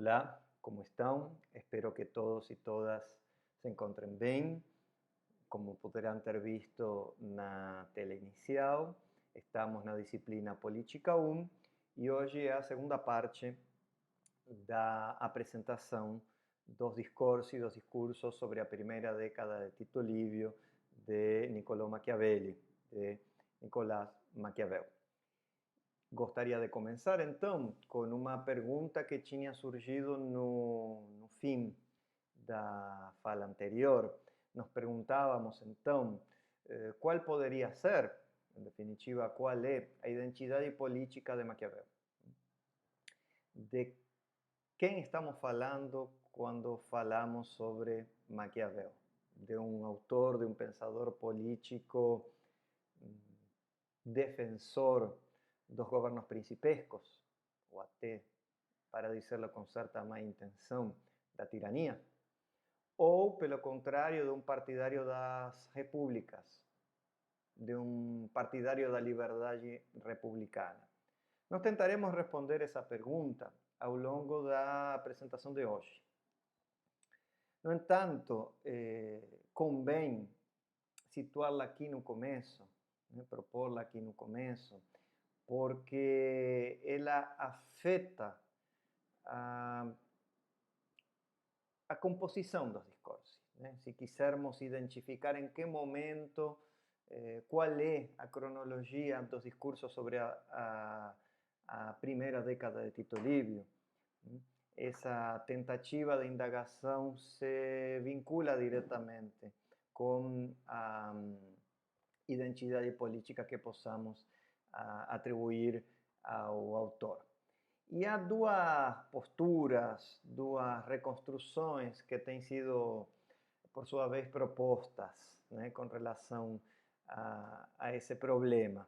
Olá, como estão? Espero que todos e todas se encontrem bem. Como poderão ter visto na tela inicial, estamos na disciplina Política 1 e hoje é a segunda parte da apresentação dos discursos sobre a primeira década de Tito Livio de Niccolò Machiavelli, de Nicolás Maquiavel. Gostaria de começar, então, com uma pergunta que tinha surgido no fim da fala anterior. Nos perguntávamos, então, qual poderia ser, em definitiva, qual é a identidade política de Maquiavel? De quem estamos falando quando falamos sobre Maquiavel? De um autor, de um pensador político, defensor dos governos principescos, ou até, para dizer-lo com certa má intenção, da tirania? Ou, pelo contrário, de um partidário das repúblicas, de um partidário da liberdade republicana? Nós tentaremos responder essa pergunta ao longo da apresentação de hoje. No entanto, convém situá-la aqui no começo, propô-la aqui no começo, porque ela afeta a composição dos discursos. Se quisermos identificar em que momento, qual é a cronologia dos discursos sobre a primeira década de Tito Livio, essa tentativa de indagação se vincula diretamente com a identidade política que possamos atribuir ao autor. E há duas posturas, duas reconstruções que têm sido, por sua vez, propostas, com relação a esse problema.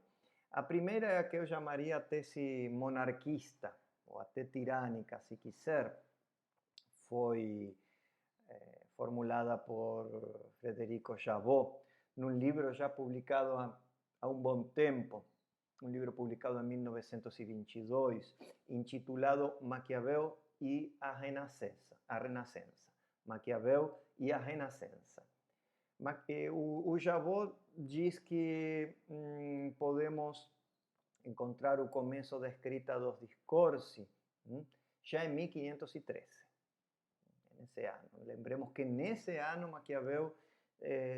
A primeira é a que eu chamaria a tese monarquista, ou até tirânica, se quiser. Foi formulada por Frederico Chabot, num livro já publicado há um bom tempo, um livro publicado em 1922, intitulado Maquiavel e a Renascença. Maquiavel e a Renascença. O Chabot diz que podemos encontrar o começo da escrita dos discursos já em 1513. Nesse ano. Lembremos que nesse ano Maquiavel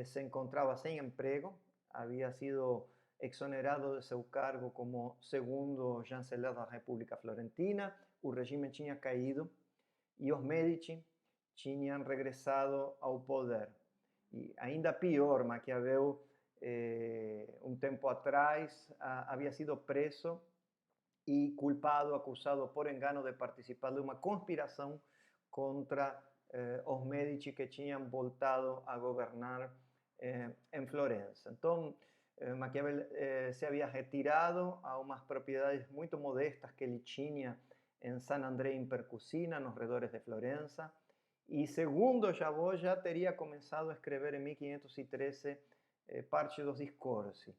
se encontrava sem emprego, havia sido exonerado de seu cargo como segundo chanceler da República Florentina, o regime tinha caído e os Médici tinham regressado ao poder. E ainda pior, Maquiavel, um tempo atrás, havia sido preso e culpado, acusado por engano de participar de uma conspiração contra os Médici que tinham voltado a governar em Florença. Então, Maquiavel se havia retirado a umas propriedades muito modestas que ele tinha em San André in Percussina, nos redores de Florença, e segundo Chabot já teria começado a escrever em 1513 parte dos discursos.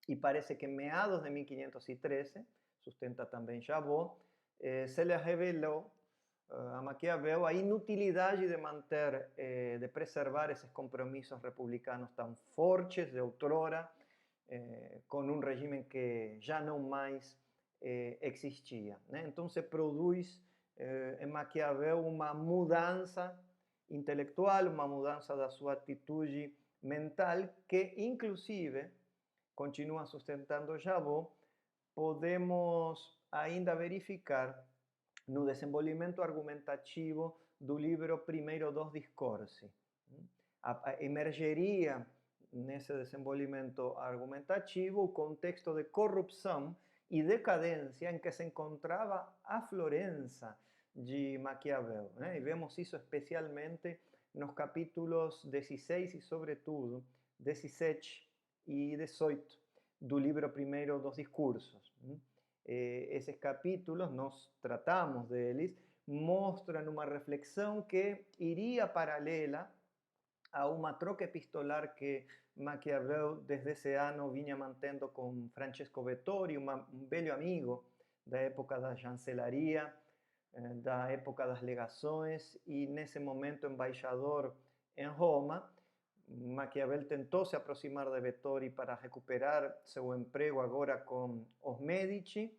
E parece que em meados de 1513, sustenta também Chabot, se lhe revelou a Maquiavel a inutilidade de manter, de preservar esses compromissos republicanos tão fortes de outrora, com um regime que já não mais existia. Então se produz em Maquiavel uma mudança intelectual, uma mudança da sua atitude mental, que inclusive, continua sustentando Chabot, podemos ainda verificar no desenvolvimento argumentativo do livro Primeiro dos Discursos. Emergeria nesse desenvolvimento argumentativo o contexto de corrupção e decadência em que se encontrava a Florença de Maquiavel. E vemos isso especialmente nos capítulos 16 e, sobretudo, 17 e 18 do livro Primeiro dos Discursos. Esses capítulos, nós tratamos deles, mostram uma reflexão que iria paralela a uma troca epistolar que Maquiavel, desde esse ano, vinha mantendo com Francesco Vettori, um velho amigo da época da chancelaria, da época das legações e, nesse momento, embaixador em Roma. Maquiavel tentou se aproximar de Vettori para recuperar seu emprego agora com os Medici,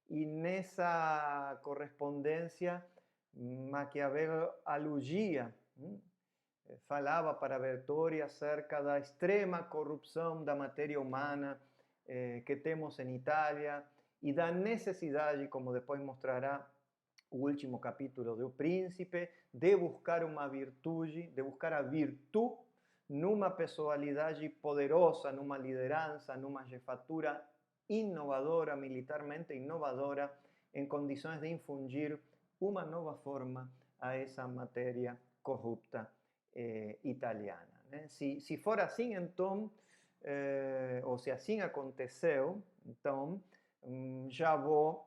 e nessa correspondência Maquiavel aludia, falava para Vettori acerca da extrema corrupção da matéria humana que temos em Itália e da necessidade, como depois mostrará o último capítulo do Príncipe, de buscar uma virtude, de buscar a virtude numa personalidade poderosa, numa liderança, numa jefatura inovadora, militarmente inovadora, em condições de infundir uma nova forma a essa matéria corrupta italiana. Né? Se for assim, então, ou se assim aconteceu, então, Jabot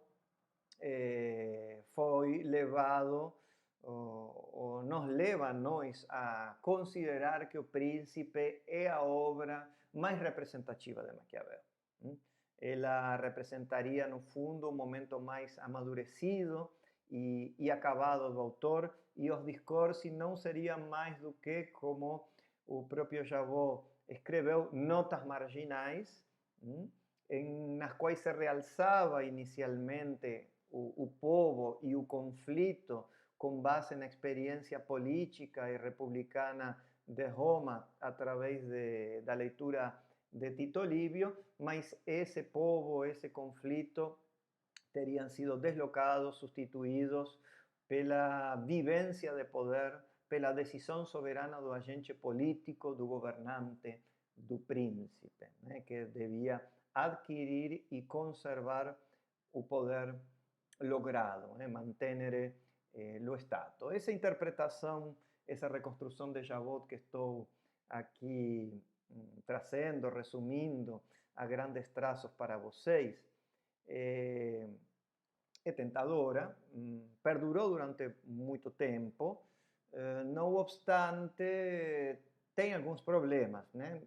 foi levado, ou nos leva a nós a considerar que o Príncipe é a obra mais representativa de Maquiavel. Ela representaria, no fundo, o momento mais amadurecido e acabado do autor, e os discursos não seriam mais do que, como o próprio Jabot escreveu, notas marginais, nas quais se realçava inicialmente o povo e o conflito com base na experiência política e republicana de Roma através da leitura de Tito Livio, mas esse povo, esse conflito teriam sido deslocados, substituídos pela vivência de poder, pela decisão soberana do agente político, do governante, do príncipe, né, que devia adquirir e conservar o poder logrado, manter o Estado. Essa interpretação, essa reconstrução de Jabot que estou aqui trazendo, resumindo a grandes traços para vocês, é tentadora, perdurou durante muito tempo, não obstante, tem alguns problemas, né?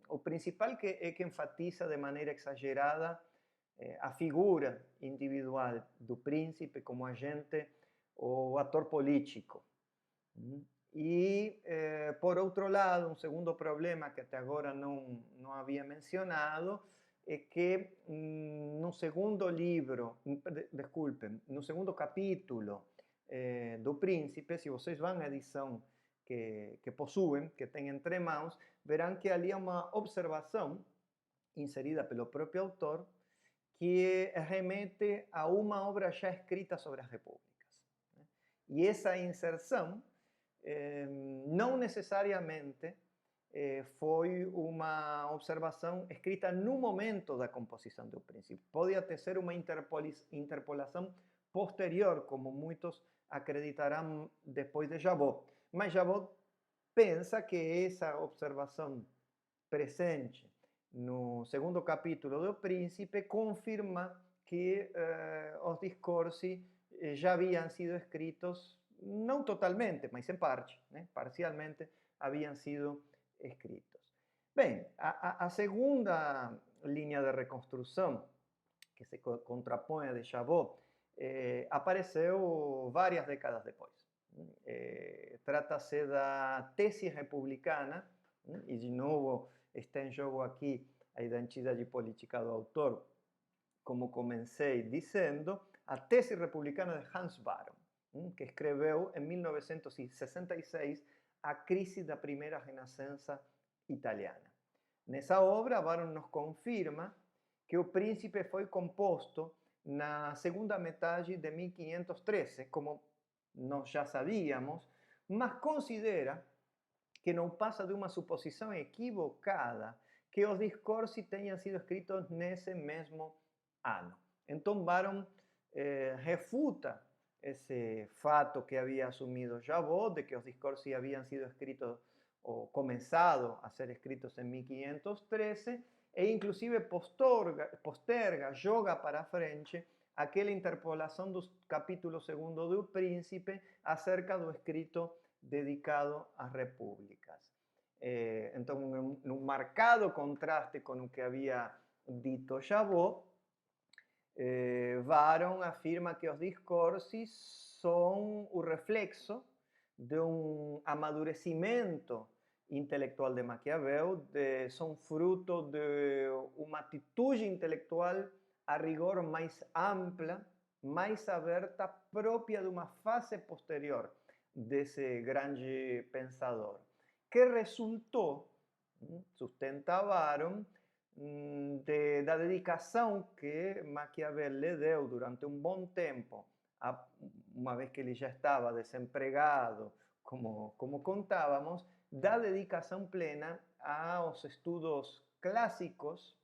O principal é que enfatiza de maneira exagerada a figura individual do príncipe como agente ou ator político. E, por outro lado, um segundo problema que até agora não havia mencionado é que no segundo livro, desculpem, no segundo capítulo do Príncipe, se vocês vão à edição que possuem, que têm entre mãos, verão que ali há uma observação inserida pelo próprio autor que remete a uma obra já escrita sobre as repúblicas. E essa inserção não necessariamente foi uma observação escrita no momento da composição do Príncipe. Pode até ser uma interpolação posterior, como muitos acreditarão depois de Jabot. Mas Jabot pensa que essa observação presente no segundo capítulo do Príncipe confirma que os discursos já haviam sido escritos, não totalmente, mas em parte, né? Parcialmente haviam sido escritos. Bem, a segunda linha de reconstrução, que se contrapõe a de Jabot, apareceu várias décadas depois. Trata-se da tese republicana, e de novo está em jogo aqui a identidade política do autor, como comecei dizendo, a tese republicana de Hans Baron, que escreveu em 1966 A Crise da Primeira Renascença Italiana. Nessa obra, Baron nos confirma que o Príncipe foi composto na segunda metade de 1513, como nós já sabíamos, mas considera que não passa de uma suposição equivocada que os discursos tenham sido escritos nesse mesmo ano. Então, Baron refuta esse fato que havia assumido Jabot, de que os discursos haviam sido escritos ou começado a ser escritos em 1513, e inclusive posterga, joga para frente aquela interpolação do capítulo 2º do Príncipe acerca do escrito dedicado às repúblicas. Então, num marcado contraste com o que havia dito Jabot, Varon afirma que os discursos são o reflexo de um amadurecimento intelectual de Maquiavel, são fruto de uma atitude intelectual a rigor mais ampla, mais aberta, própria de uma fase posterior desse grande pensador, que resultou, sustentavam, da dedicação que Maquiavel lhe deu durante um bom tempo, uma vez que ele já estava desempregado, como contávamos, da dedicação plena aos estudos clássicos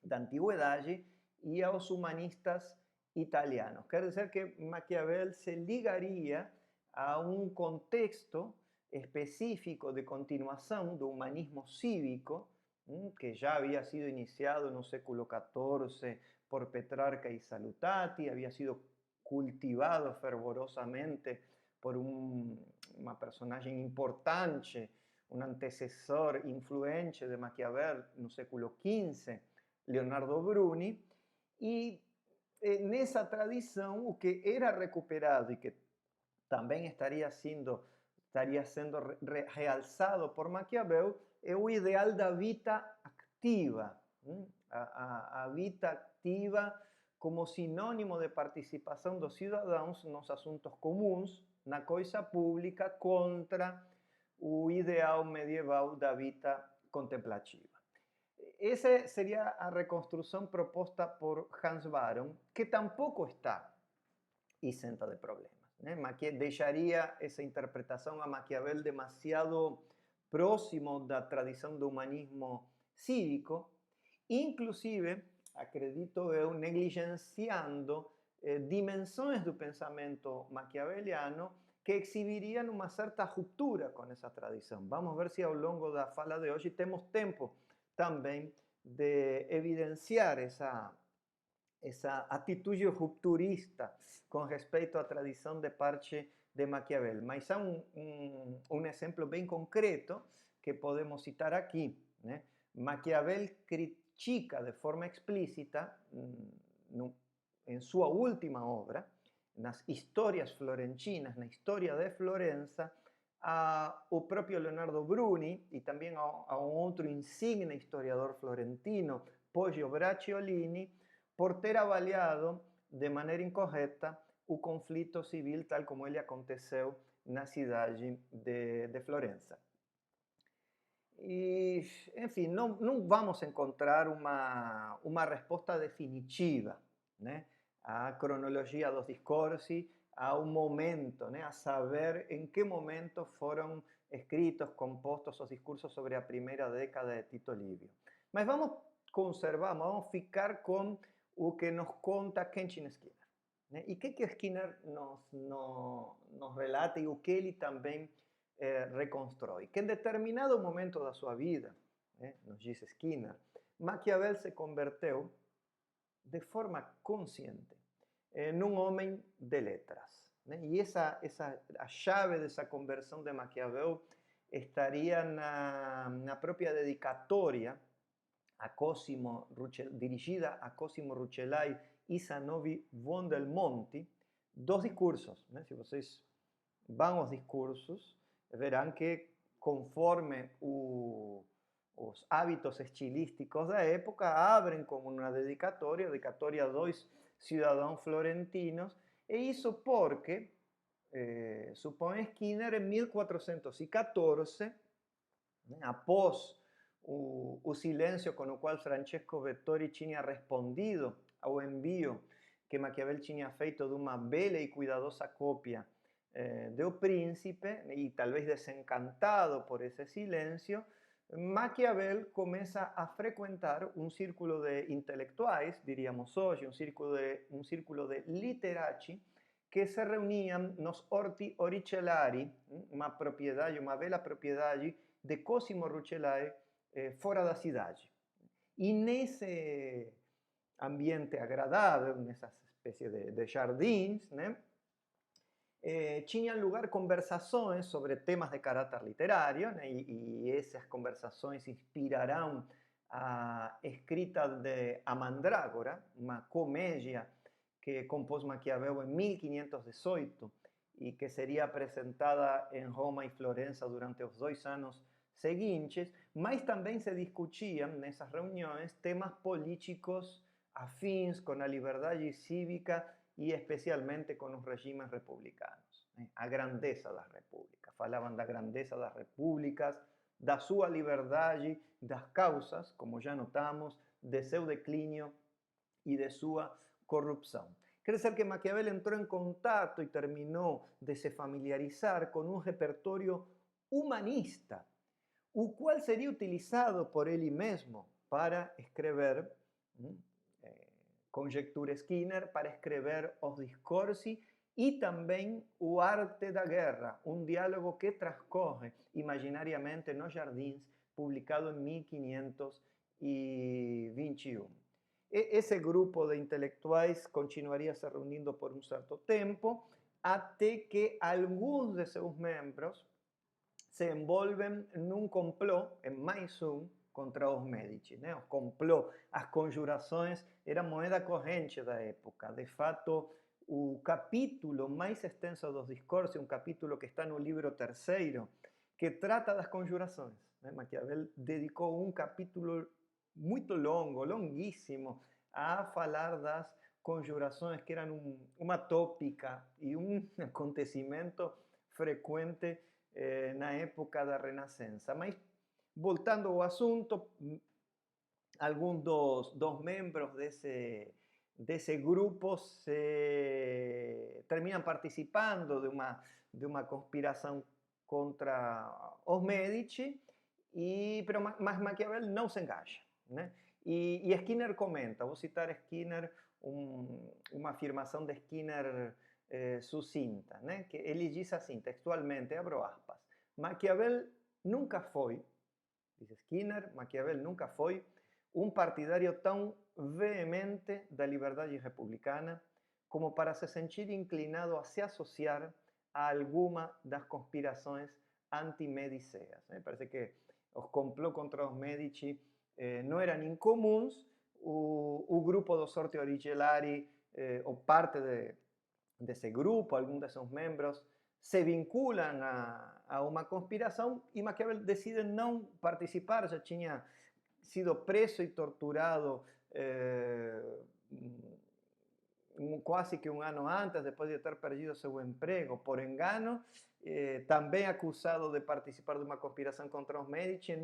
da antiguidade e aos humanistas italianos. Quer dizer que Maquiavel se ligaria a um contexto específico de continuação do humanismo cívico, que já havia sido iniciado no século XIV por Petrarca y Salutati, había sido cultivado fervorosamente por uma personagem importante, um antecessor influente de Maquiavel no século XV, Leonardo Bruni, e nessa tradição o que era recuperado e que também estaria sendo realçado por Maquiavel é o ideal da vida activa, a vida activa como sinônimo de participação dos cidadãos nos assuntos comuns, na coisa pública, contra o ideal medieval da vida contemplativa. Essa seria a reconstrução proposta por Hans Baron, que tampouco está isenta de problemas. Deixaria essa interpretação a Maquiavel demasiado próximo da tradição do humanismo cívico, inclusive, acredito eu, negligenciando dimensões do pensamento maquiaveliano que exibiriam uma certa ruptura com essa tradição. Vamos ver se ao longo da fala de hoje temos tempo também de evidenciar essa atitude rupturista com respeito à tradição de parte de Maquiavel. Mas há um exemplo bem concreto que podemos citar aqui. Maquiavel critica de forma explícita, em sua última obra, nas Histórias Florentinas, na História de Florença, o próprio Leonardo Bruni e também a um outro insigne historiador florentino, Poggio Bracciolini, por ter avaliado de maneira incorreta o conflito civil tal como ele aconteceu na cidade de Florença. E, enfim, não vamos encontrar uma resposta definitiva, à cronologia dos discursos, ao momento, a saber em que momento foram escritos, compostos os discursos sobre a primeira década de Tito Livio. Mas vamos conservar, vamos ficar com o que nos conta Kenshin Skinner. E o que Skinner nos relata e o que ele também reconstrói? Que em determinado momento da sua vida, nos diz Skinner, Maquiavel se converteu de forma consciente num homem de letras. E a chave dessa conversão de Maquiavel estaria na própria dedicatória a Cosimo, dirigida a Cosimo Rucellai e Zanobi Buondelmonti, dos discursos. Se vocês vão aos discursos, verão que conforme os hábitos estilísticos da época, abrem como uma dedicatória a dois cidadãos florentinos, e isso porque, supõe Skinner, em 1414, após o silêncio com o qual Francesco Vettori tinha respondido ao envio que Maquiavel tinha feito de uma bela e cuidadosa cópia de O Príncipe, e talvez desencantado por esse silêncio, Maquiavel começa a frequentar um círculo de intelectuais, diríamos hoje, um círculo de literati, que se reuniam nos Orti Oricellari, uma bela propriedade de Cosimo Rucellai, fora da cidade. E nesse ambiente agradável, nessa espécie de jardins, tinham lugar conversações sobre temas de caráter literário, e essas conversações inspirarão a escrita de A Mandrágora, uma comédia que compôs Maquiavel em 1518 e que seria apresentada em Roma e Florença durante os 2 anos seguintes, mas também se discutiam nessas reuniões temas políticos afins com a liberdade cívica e especialmente com os regimes republicanos. A grandeza das repúblicas. Falavam da grandeza das repúblicas, da sua liberdade, das causas, como já notamos, de seu declínio e de sua corrupção. Quer dizer que Maquiavel entrou em contato e terminou de se familiarizar com um repertório humanista, o qual seria utilizado por ele mesmo para escrever Conjecture Skinner, para escrever Os Discorsi e também O Arte da Guerra, um diálogo que transcorre imaginariamente nos jardins, publicado em 1521. Esse grupo de intelectuais continuaria se reunindo por um certo tempo, até que alguns de seus membros se envolvem num complô, em mais um, contra os Medici. Né? Os complô, as conjurações, era moeda corrente da época. De fato, o capítulo mais extenso dos Discorsi, um capítulo que está no livro terceiro, que trata das conjurações. Né? Maquiavel dedicou um capítulo muito longo, longuíssimo, a falar das conjurações, que eram uma tópica e um acontecimento frequente na época da Renascença. Mas, voltando ao assunto, alguns dos membros desse grupo terminam participando de uma conspiração contra os Medici, mas Maquiavel não se engaja. Né? E Skinner comenta, vou citar Skinner, uma afirmação de Skinner sucinta, né? Que ele diz assim, textualmente, abro aspas, Maquiavel nunca foi, diz Skinner, Maquiavel nunca foi um partidário tão veemente da liberdade republicana como para se sentir inclinado a se associar a alguma das conspirações anti-mediceas. Parece que os complôs contra os Medici não eram incomuns. O grupo do Sorte Origellari, ou parte desse grupo, alguns de seus membros, se vinculam a uma conspiração e Maquiavel decide não participar, já tinha sido preso e torturado quase que um ano antes, depois de ter perdido seu emprego por engano, também acusado de participar de uma conspiração contra os Medici.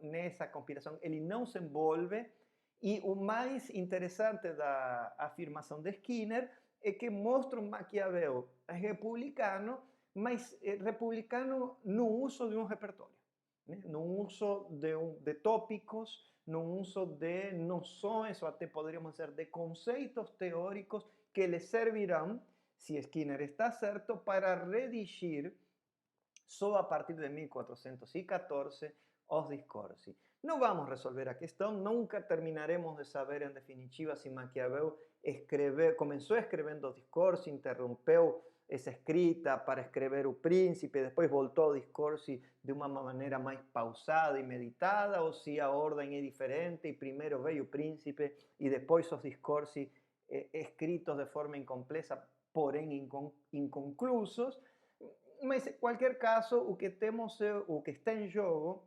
Nessa conspiração ele não se envolve, e o mais interessante da afirmação de Skinner é que mostra um Maquiavel republicano, mas republicano no uso de um repertório, né? No uso de tópicos, no uso de noções, ou até poderíamos dizer de conceitos teóricos que lhe servirão, se Skinner está certo, para redigir só a partir de 1414 os Discorsi. Não vamos resolver a questão, nunca terminaremos de saber em definitiva se Maquiavel começou escrevendo os Discorsi, interrompeu essa escrita para escrever o Príncipe, depois voltou ao Discorsi de uma maneira mais pausada e meditada, ou se a ordem é diferente e primeiro veio o Príncipe e depois os Discorsi escritos de forma incompleta, porém inconclusos. Mas, em qualquer caso, o que está em jogo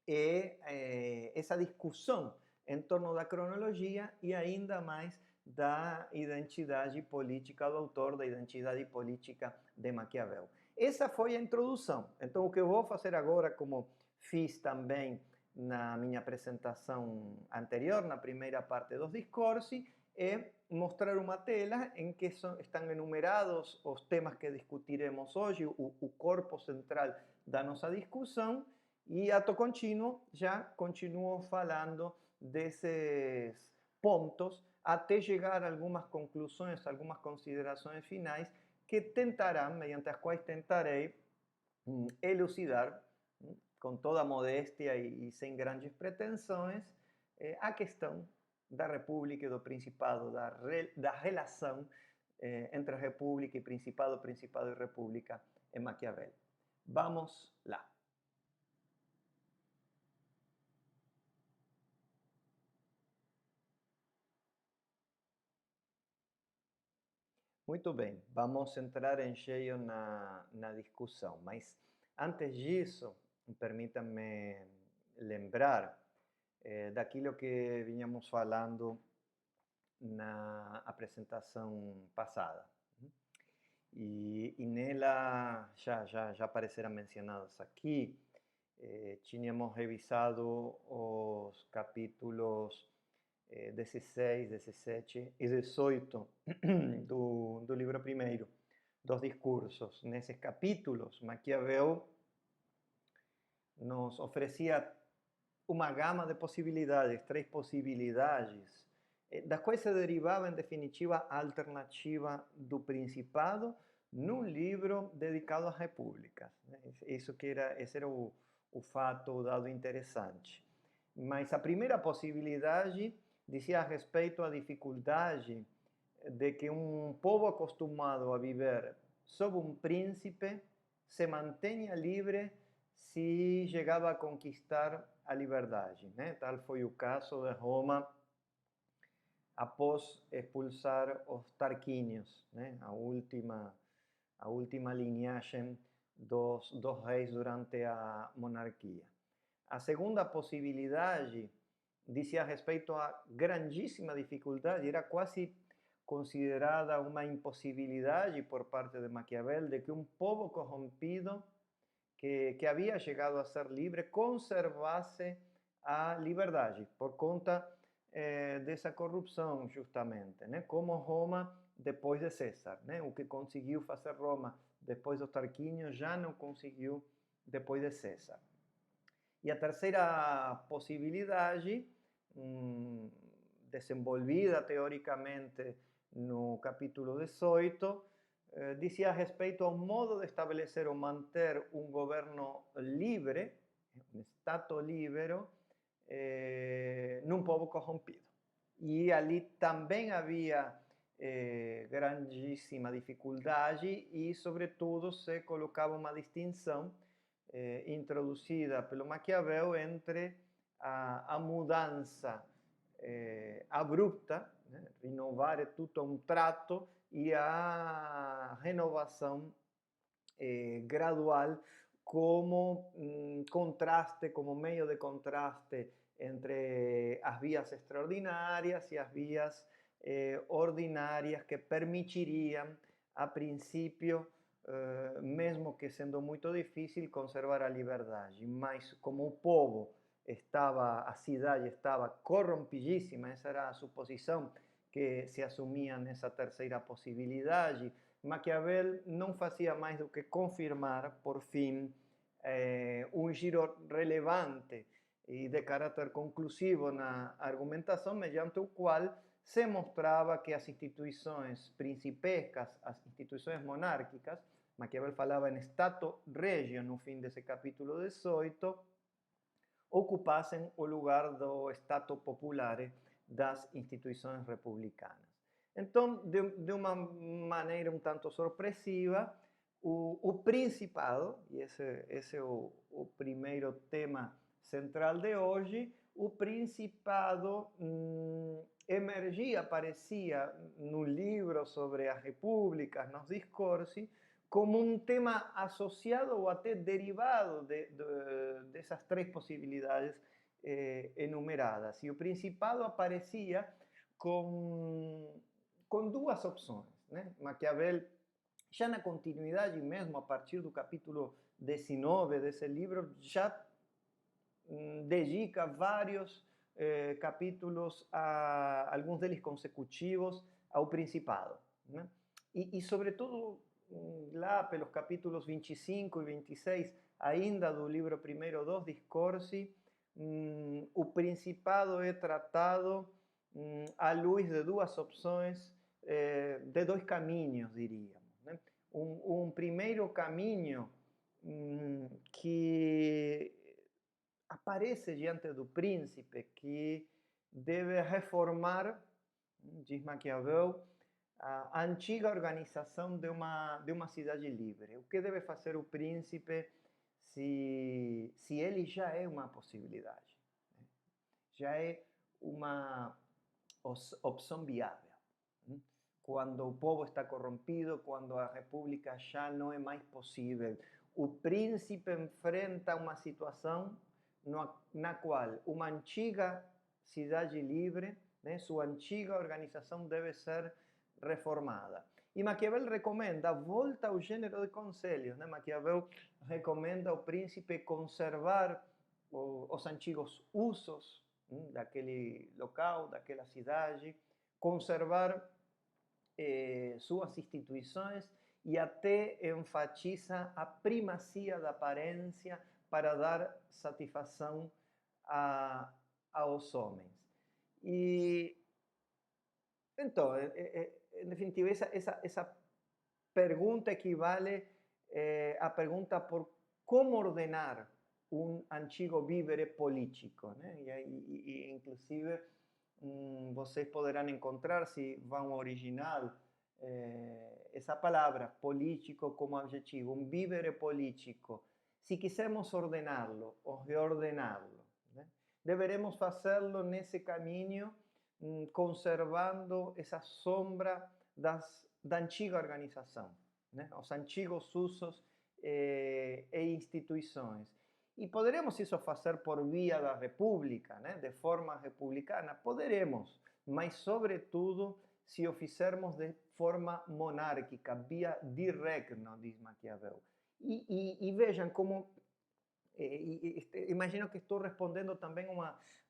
é essa discussão em torno da cronologia e ainda mais da identidade política do autor, da identidade política de Maquiavel. Essa foi a introdução. Então, o que eu vou fazer agora, como fiz também na minha apresentação anterior, na primeira parte dos Discorsi, é mostrar uma tela em que estão enumerados os temas que discutiremos hoje, o corpo central da nossa discussão, e ato contínuo já continuo falando desses pontos até chegar a algumas conclusões, algumas considerações finais que tentarão, mediante as quais tentarei elucidar, com toda modéstia e sem grandes pretensões, a questão da República e do Principado, da relação entre a República e Principado, Principado e República em Maquiavel. Vamos lá. Muito bem, vamos entrar em cheio na discussão, mas antes disso, permita-me lembrar daquilo que vinhamos falando na apresentação passada. E nela já apareceram mencionados aqui, tínhamos revisado os capítulos 16, 17 e 18 do livro primeiro, dos discursos. Nesses capítulos, Maquiavel nos oferecia uma gama de possibilidades, três possibilidades, das quais se derivava, em definitiva, a alternativa do Principado num livro dedicado às repúblicas. Esse era o fato, o dado interessante. Mas a primeira possibilidade dizia a respeito à dificuldade de que um povo acostumado a viver sob um príncipe se mantenha livre se chegava a conquistar a liberdade, né? Tal foi o caso de Roma após expulsar os Tarquínios, né? A última linhagem dos reis durante a monarquia. A segunda possibilidade dizia a respeito à grandíssima dificuldade, era quase considerada uma impossibilidade por parte de Maquiavel de que um povo corrompido que havia chegado a ser livre conservasse a liberdade por conta dessa corrupção, justamente, né? Como Roma depois de César, né? O que conseguiu fazer Roma depois dos Tarquínios já não conseguiu depois de César. E a terceira possibilidade, desenvolvida teoricamente no capítulo 18, dizia a respeito ao modo de estabelecer ou manter um governo livre, um Estado livre, num povo corrompido. E ali também havia grandíssima dificuldade e, sobretudo, se colocava uma distinção introduzida pelo Maquiavel entre a mudança abrupta, né? Renovar tutto um trato, e a renovação gradual como contraste, como meio de contraste entre as vias extraordinárias e as vias ordinárias que permitiriam, a princípio, mesmo que sendo muito difícil, conservar a liberdade. Mas como o povo estava, a cidade estava corrompidíssima, essa era a suposição que se assumia nessa terceira possibilidade, Maquiavel não fazia mais do que confirmar, por fim, um giro relevante e de caráter conclusivo na argumentação, mediante o qual se mostrava que as instituições principescas, as instituições monárquicas, Maquiavel falava em Stato Regio no fim desse capítulo 18, ocupassem o lugar do Stato Populare, das instituições republicanas. Então, de uma maneira um tanto surpresiva, o Principado, e esse é o primeiro tema central de hoje, o Principado emergia, aparecia no livro sobre as repúblicas, nos discursos, como um tema associado ou até derivado dessas três possibilidades enumeradas. E o Principado aparecia com duas opções, né? Maquiavel, já na continuidade mesmo, a partir do capítulo 19 desse livro, já dedica vários capítulos, alguns deles consecutivos, ao Principado, né? E sobretudo, lá pelos capítulos 25 e 26, ainda do livro primeiro dos Discorsi, o Principado é tratado à luz de duas opções, de dois caminhos, diríamos, né? Um primeiro caminho que aparece diante do príncipe, que deve reformar, diz Maquiavel, a antiga organização de uma cidade livre. O que deve fazer o príncipe se ele já é uma possibilidade, né? Já é uma opção viável, né? quando o povo está corrompido, quando a república já não é mais possível. O príncipe enfrenta uma situação na qual uma antiga cidade livre, né, sua antiga organização deve ser reformada. E Maquiavel recomenda a volta ao gênero de conselhos. Né? Maquiavel recomenda ao príncipe conservar os antigos usos daquele local, daquela cidade, conservar suas instituições e até enfatiza a primazia da aparência para dar satisfação aos homens. E então, em definitiva, essa pergunta equivale à pergunta por como ordenar um antigo vívere político, né? E inclusive vocês poderão encontrar, se vão ao original, essa palavra político como adjetivo, um vívere político. Se quisermos ordená-lo ou reordená-lo, né? Deveremos fazê-lo nesse caminho, conservando essa sombra da antiga organização, né? Os antigos usos e instituições. E poderemos isso fazer por via da república, né? De forma republicana? Poderemos, mas sobretudo se o fizermos de forma monárquica, via di regno, diz Maquiavel. E vejam como, imagino que estou respondendo também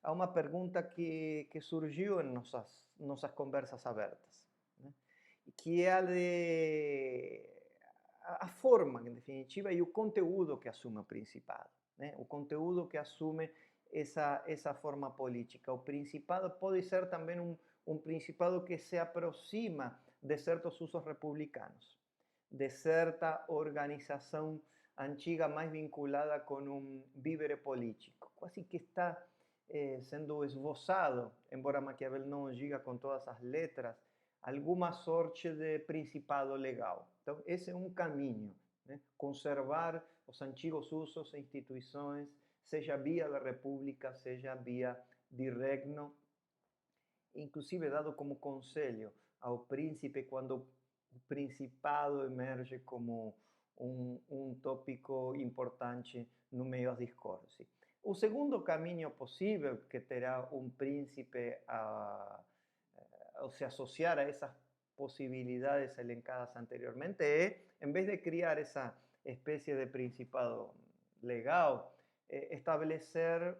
a uma pergunta que surgiu em nossas conversas abertas, né? Que é a forma, em definitiva, e o conteúdo que assume o Principado. Né? O conteúdo que assume essa forma política. O Principado pode ser também um Principado que se aproxima de certos usos republicanos, de certa organização antiga mais vinculada com um vívere político. Quase que está sendo esboçado, embora Maquiavel não o diga com todas as letras, alguma sorte de principado legal. Então, esse é um caminho, né? Conservar os antigos usos e instituições, seja via da república, seja via di regno, inclusive dado como conselho ao príncipe quando o principado emerge como um tópico importante no meio das discórdias. O segundo caminho possível que terá um príncipe ao se associar a essas possibilidades elencadas anteriormente é, em vez de criar essa espécie de principado legal, estabelecer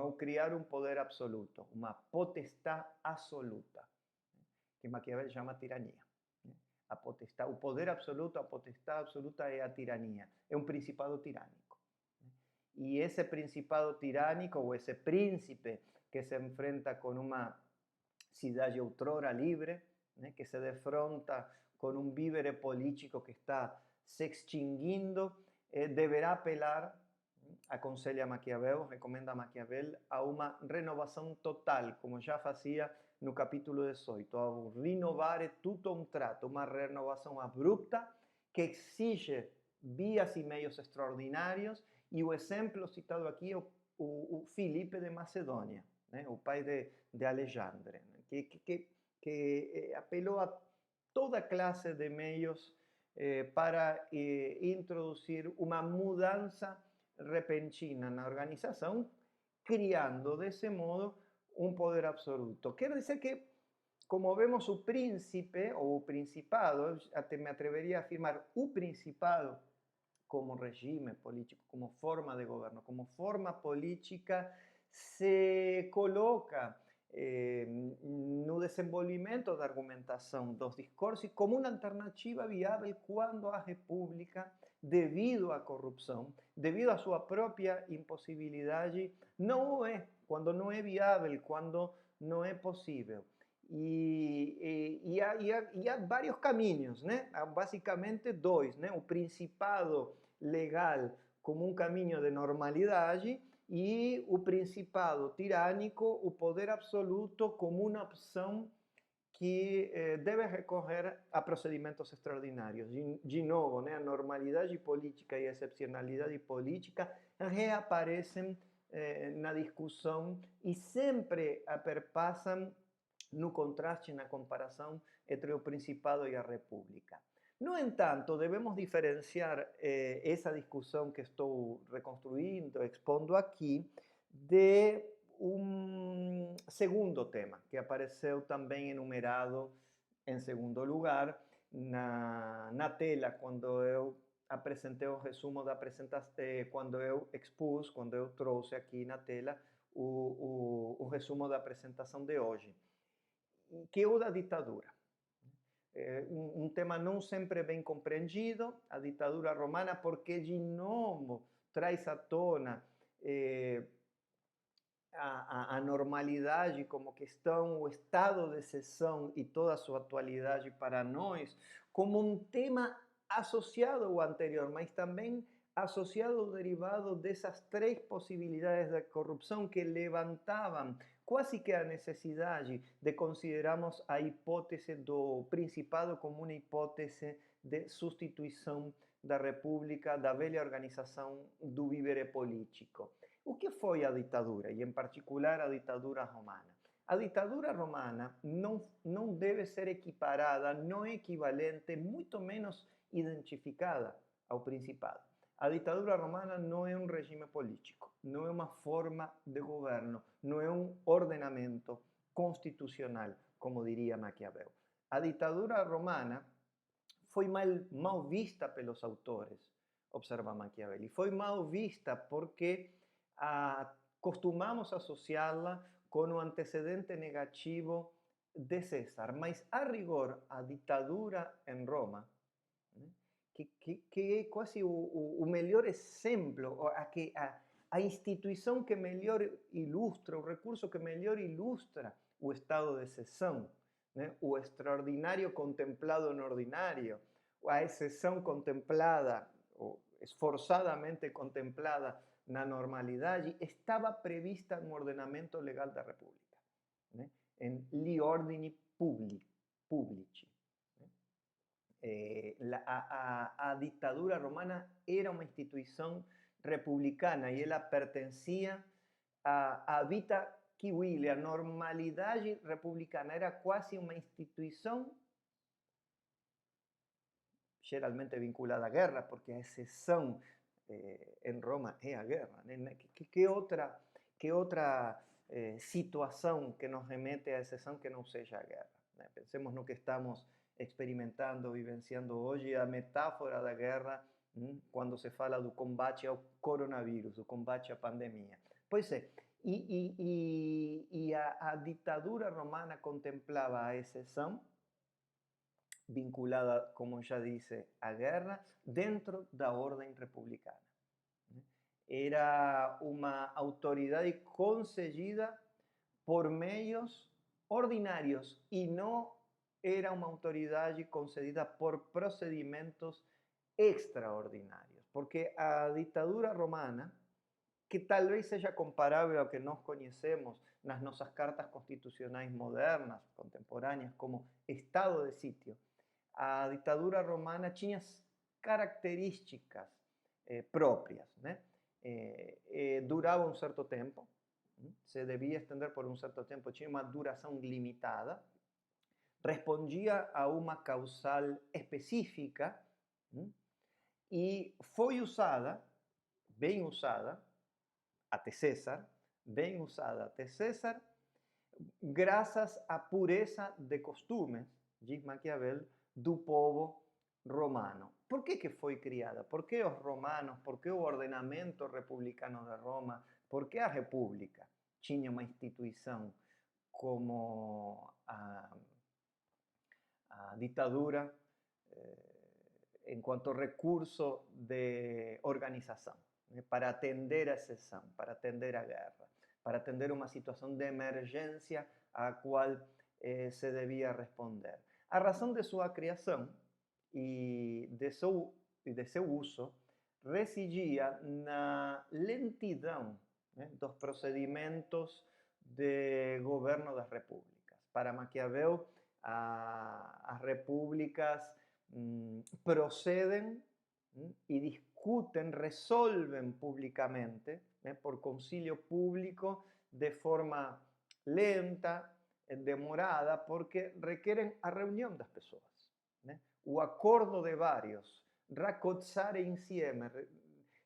ou criar um poder absoluto, uma potestade absoluta, que Maquiavel chama tirania. A potestade, o poder absoluto, a potestade absoluta é a tirania, é um principado tirânico. E esse principado tirânico, ou esse príncipe que se enfrenta com uma cidade outrora livre, né, que se defronta com um vívere político que está se extinguindo, deverá apelar, aconselha Maquiavel, recomenda a Maquiavel, a uma renovação total, como já fazia no capítulo 18, ao renovare tutto um trato, uma renovação abrupta que exige vias e meios extraordinários, e o exemplo citado aqui é o Filipe de Macedônia, né, o pai de Alexandre, né, que apelou a toda classe de meios para introduzir uma mudança repentina na organização, criando desse modo um poder absoluto. Quer dizer que, como vemos, o príncipe ou o principado, até me atreveria a afirmar o principado como regime político, como forma de governo, como forma política, se coloca no desenvolvimento da argumentação dos discursos como uma alternativa viável quando a república, devido à corrupção, devido à sua própria impossibilidade, não é, quando não é viável, quando não é possível. E há vários caminhos, né? Há basicamente dois, né? O principado legal como um caminho de normalidade e o principado tirânico, o poder absoluto, como uma opção que deve recorrer a procedimentos extraordinários. De novo, né, a normalidade política e a excepcionalidade política reaparecem na discussão e sempre perpassam no contraste, na comparação entre o Principado e a República. No entanto, devemos diferenciar essa discussão que estou reconstruindo, expondo aqui, de um segundo tema, que apareceu também enumerado em segundo lugar na tela, quando eu apresentei o resumo da apresentação, quando eu expus, quando eu trouxe aqui na tela o resumo da apresentação de hoje, que é o da ditadura. Um tema não sempre bem compreendido, a ditadura romana, porque de novo traz à tona a normalidade como questão, o estado de exceção e toda a sua atualidade para nós, como um tema associado ao anterior, mas também associado ao derivado dessas três possibilidades de corrupção que levantavam quase que a necessidade de considerarmos a hipótese do Principado como uma hipótese de substituição da República, da velha organização do vívere político. O que foi a ditadura, e em particular a ditadura romana? A ditadura romana não deve ser equiparada, não é equivalente, muito menos identificada ao Principado. A ditadura romana não é um regime político, não é uma forma de governo, não é um ordenamento constitucional, como diria Maquiavel. A ditadura romana foi mal vista pelos autores, observa Maquiavel, e foi mal vista porque costumamos associá-la com o antecedente negativo de César, mas a rigor a ditadura em Roma, que é quase o melhor exemplo, a instituição que melhor ilustra, o recurso que melhor ilustra o estado de exceção, o extraordinário contemplado no ordinário, a exceção contemplada, ou esforçadamente contemplada na normalidade, estava prevista no ordenamento legal da República, em Li Ordini Publici. A ditadura romana era uma instituição republicana e ela pertencia à vita civile, a normalidade republicana era quase uma instituição geralmente vinculada à guerra, porque a exceção em Roma é a guerra. Que outra situação que nos remete à exceção que não seja a guerra? Pensemos no que estamos experimentando, vivenciando hoje, a metáfora da guerra, quando se fala do combate ao coronavírus, do combate à pandemia. Pois é, a ditadura romana contemplava a exceção, vinculada, como já disse, à guerra, dentro da ordem republicana. Era uma autoridade concedida por meios ordinários e não era uma autoridade concedida por procedimentos extraordinários, porque a ditadura romana, que talvez seja comparável ao que nós conhecemos nas nossas cartas constitucionais modernas, contemporâneas, como estado de sítio, a ditadura romana tinha características próprias, durava um certo tempo, se devia estender por um certo tempo, tinha uma duração limitada, respondia a uma causal específica e foi usada, bem usada, até César, bem usada até César, graças à pureza de costumes, diz Maquiavel, do povo romano. Por que foi criada? Por que os romanos, por que o ordenamento republicano de Roma, por que a república tinha uma instituição como a ditadura enquanto recurso de organização, para atender a exceção, para atender a guerra, para atender uma situação de emergência à qual se devia responder. A razão de sua criação e de seu uso residia na lentidão dos procedimentos de governo das repúblicas. Para Maquiavel, as repúblicas procedem e discutem, resolvem publicamente, por concílio público, de forma lenta, demorada porque requerem a reunião das pessoas, né? O acordo de vários, racozzare insieme,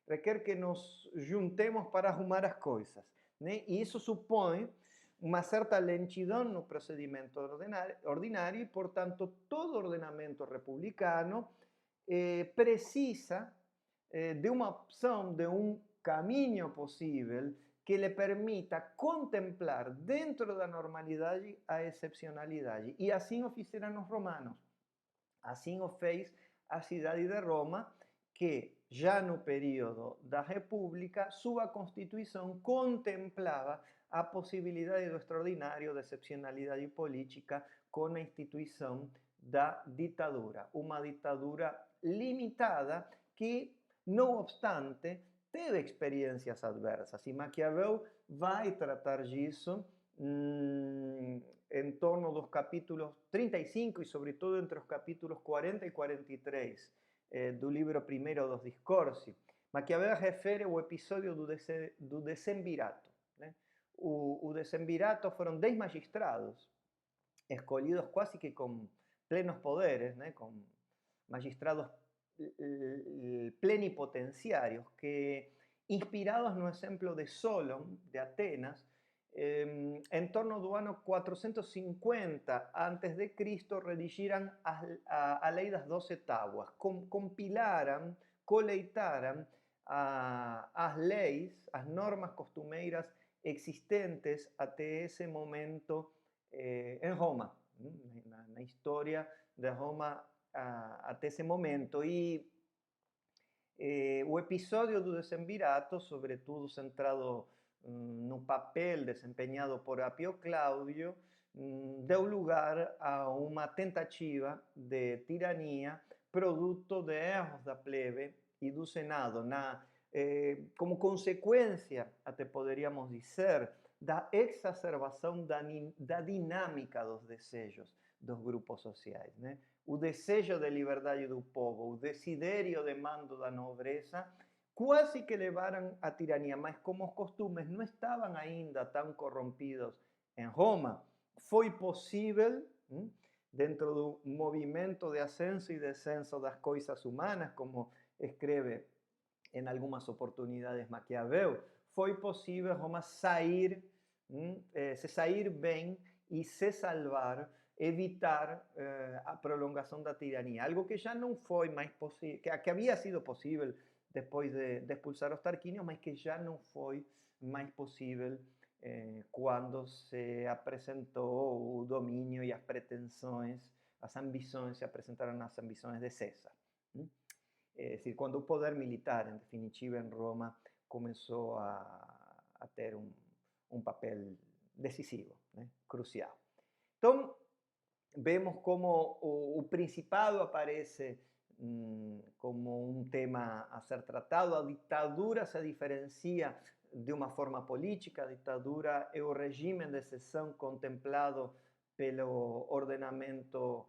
requer que nos juntemos para arrumar as coisas, né? E isso supõe uma certa lentidão no procedimento ordinário e, portanto, todo ordenamento republicano precisa de uma opção, de um caminho possível que lhe permita contemplar dentro da normalidade a excepcionalidade. E assim o fizeram os romanos. Assim o fez a cidade de Roma, que já no período da República, sua Constituição contemplava a possibilidade do extraordinário, da excepcionalidade política, com a instituição da ditadura. Uma ditadura limitada que, não obstante, teve experiências adversas. E Maquiavel vai tratar disso em torno dos capítulos 35 e, sobretudo, entre os capítulos 40 e 43 do livro primeiro dos Discorsi. Maquiavel refere o episódio do Decemvirato, né? O Decemvirato foram 10 magistrados escolhidos quase que com plenos poderes, né? Com magistrados plenipotenciarios que, inspirados no exemplo de Solon, de Atenas, em torno do ano 450 a.C., redigiram a lei das 12 tábuas, compilaram, coleitaram as leis, as normas costumeiras existentes até esse momento em Roma, na história de Roma até esse momento. E o episódio do Decemvirato, sobretudo centrado no papel desempenhado por Apio Cláudio, deu lugar a uma tentativa de tirania produto de erros da plebe e do Senado, como consequência, até poderíamos dizer, da exacerbação da dinâmica dos desejos dos grupos sociais, né? O desejo de liberdade do povo, o desidério de mando da nobreza, quase que levaram à tirania, mas como os costumes não estavam ainda tão corrompidos em Roma, foi possível, dentro do movimento de ascenso e descenso das coisas humanas, como escreve em algumas oportunidades Maquiavel, foi possível Roma sair, se sair bem e se salvar, evitar a prolongação da tirania, algo que já não foi mais possível, que havia sido possível depois de expulsar os tarquínios, mas que já não foi mais possível quando se apresentou o domínio e as pretensões, as ambições, se apresentaram as ambições de César. É decir, quando o poder militar, em definitiva, em Roma, começou a ter um papel decisivo, né? Crucial. Então, vemos como o Principado aparece como um tema a ser tratado. A ditadura se diferencia de uma forma política. A ditadura é o regime de exceção contemplado pelo ordenamento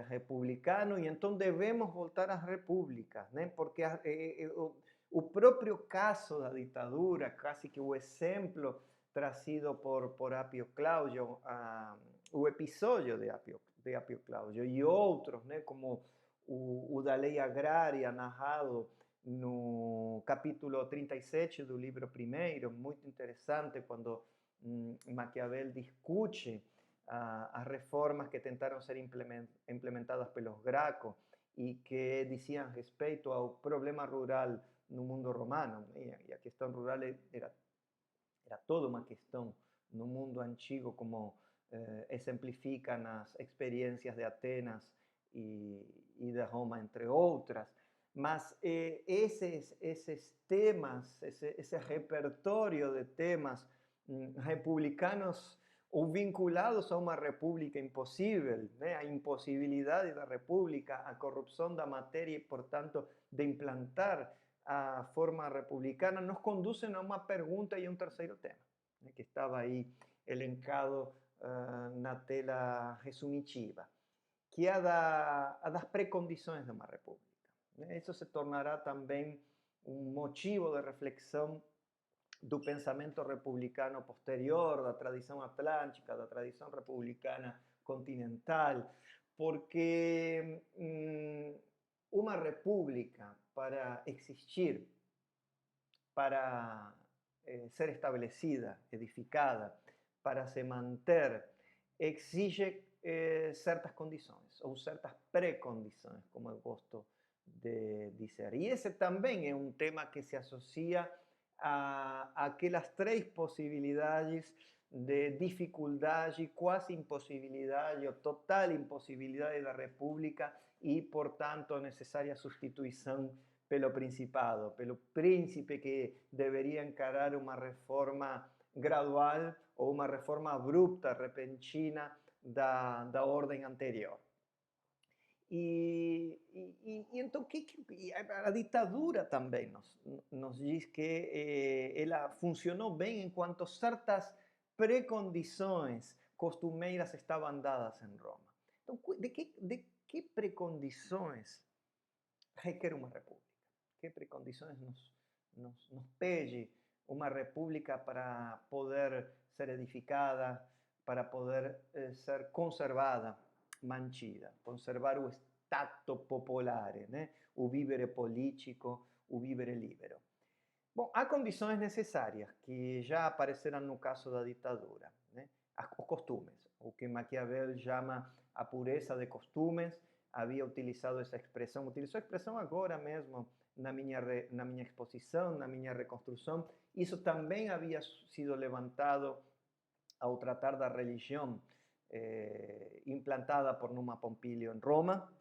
republicano, e então devemos voltar às repúblicas, né? Porque o próprio caso da ditadura, quase que o exemplo trazido por Apio Cláudio, o episódio de Apio Cláudio e outros, né, como o da lei agrária, narrado no capítulo 37 do livro primeiro, muito interessante, quando Maquiavel discute as reformas que tentaram ser implementadas pelos Graco e que diziam respeito ao problema rural no mundo romano. E a questão rural era toda uma questão no mundo antigo, como exemplifica nas experiências de Atenas e de Roma, entre outras. Mas esses temas, esse repertório de temas republicanos ou vinculados a uma república impossível, né? A impossibilidade da república, a corrupção da matéria e, portanto, de implantar a forma republicana, nos conduzem a uma pergunta e a um terceiro tema, né, que estava aí elencado na tela resumitiva, que é a das precondições de uma república. Isso se tornará também um motivo de reflexão do pensamento republicano posterior, da tradição atlântica, da tradição republicana continental, porque uma república, para existir, para ser estabelecida, edificada, para se manter, exige certas condições, ou certas precondições, como eu gosto de dizer. E esse também é um tema que se associa a aquelas três possibilidades de dificuldade, quase impossibilidade ou total impossibilidade da República e, portanto, necessária substituição pelo Principado, pelo príncipe que deveria encarar uma reforma gradual ou uma reforma abrupta, repentina da ordem anterior. Então, a ditadura também nos diz que ela funcionou bem enquanto certas precondições costumeiras estavam dadas em Roma. Então, de que precondições requer uma república? Que precondições nos pede uma república para poder ser edificada, para poder ser conservada, mantida, conservar o stato popolare, né? O vivere politico, o vivere libero. Bom, há condições necessárias que já apareceram no caso da ditadura, né? Os costumes, o que Maquiavel chama a pureza de costumes, havia utilizado essa expressão, utilizou a expressão agora mesmo na minha exposição, na minha reconstrução. Isso também havia sido levantado ao tratar da religião implantada por Numa Pompílio em Roma.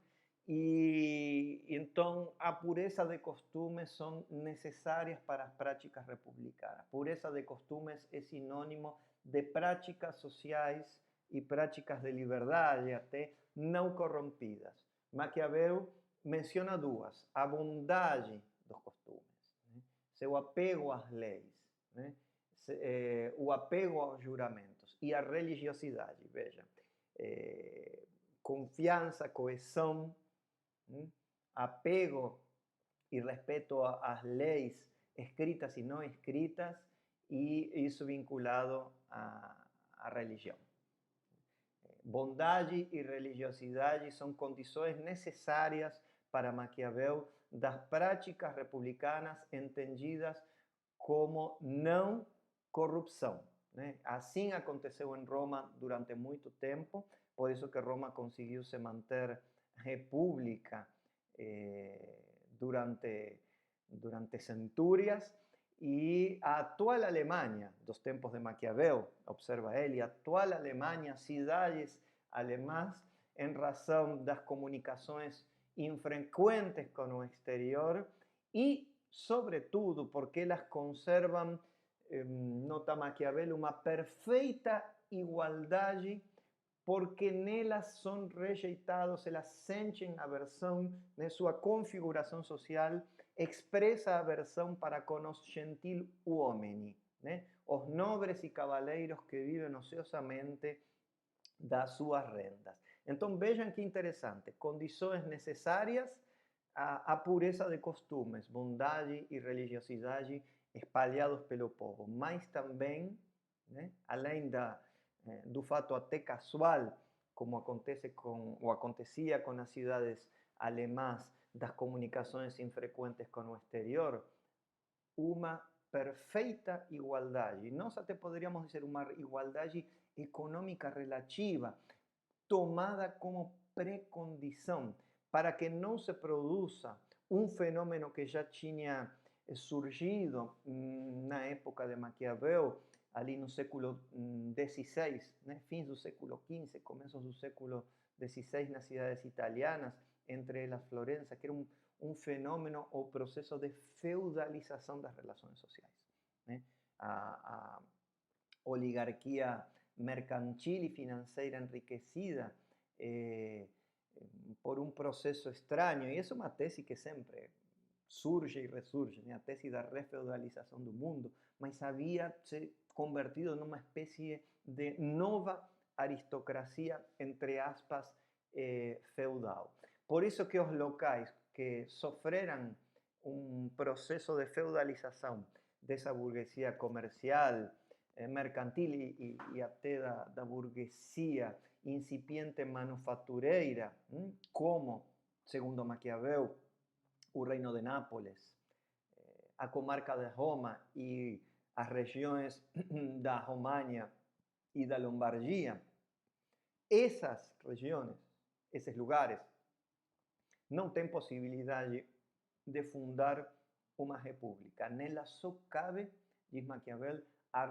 E então a pureza de costumes são necessárias para as práticas republicanas. Pureza de costumes é sinônimo de práticas sociais e práticas de liberdade até não corrompidas. Maquiavel menciona duas: a bondade dos costumes, né? Seu apego às leis, né? O apego aos juramentos e a religiosidade. Veja, confiança, coesão, apego e respeito às leis escritas e não escritas, e isso vinculado à religião. Bondade e religiosidade são condições necessárias para Maquiavel das práticas republicanas entendidas como não corrupção, né? Assim aconteceu em Roma durante muito tempo, por isso que Roma conseguiu se manter república durante centúrias. E a atual Alemanha, dos tempos de Maquiavel, observa ele, a atual Alemanha, cidades alemãs, em razão das comunicações infrequentes com o exterior e, sobretudo, porque elas conservam, nota Maquiavel, uma perfeita igualdade, porque nelas são rejeitados, elas sentem aversão, né? Sua configuração social expressa aversão para com os gentil uomini, né? Os nobres e cavaleiros que vivem ociosamente das suas rendas. Então vejam que interessante, condições necessárias, a pureza de costumes, bondade e religiosidade espalhados pelo povo, mas também, né, além do fato até casual, como acontecia com as cidades alemãs, das comunicações infrequentes com o exterior, uma perfeita igualdade. Nós até poderíamos dizer uma igualdade econômica relativa, tomada como precondição para que não se produza um fenômeno que já tinha surgido na época de Maquiavel, ali no século XVI, né? Fins do século XV, começos do século XVI, nas cidades italianas, entre elas Florença, que era um fenômeno ou processo de feudalização das relações sociais, né? A oligarquia mercantil e financeira enriquecida por um processo estranho, e essa é uma tese que sempre surge e ressurge, né? A tese da refeudalização do mundo, mas havia se convertido numa espécie de nova aristocracia, entre aspas, feudal. Por isso que os locais que sofreram um processo de feudalização, dessa burguesia comercial, mercantil e até da burguesia incipiente manufatureira, como, segundo Maquiavel, o Reino de Nápoles, a comarca de Roma e as regiões da Romagna e da Lombardia, essas regiões, esses lugares, não têm possibilidade de fundar uma república. Nela só cabe, diz Maquiavel, a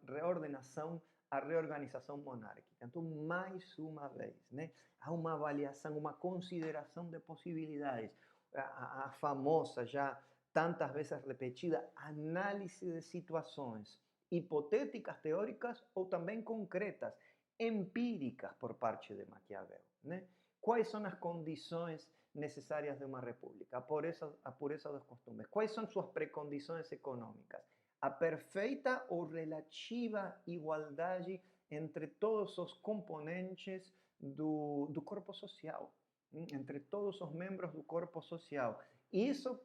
reordenação, a reorganização monárquica. Então, mais uma vez, né, há uma avaliação, uma consideração de possibilidades. A famosa, já tantas vezes repetida, análise de situações hipotéticas, teóricas ou também concretas, empíricas por parte de Maquiavel, né? Quais são as condições necessárias de uma república? A pureza dos costumes. Quais são suas precondições econômicas? A perfeita ou relativa igualdade entre todos os componentes do corpo social, entre todos os membros do corpo social. Isso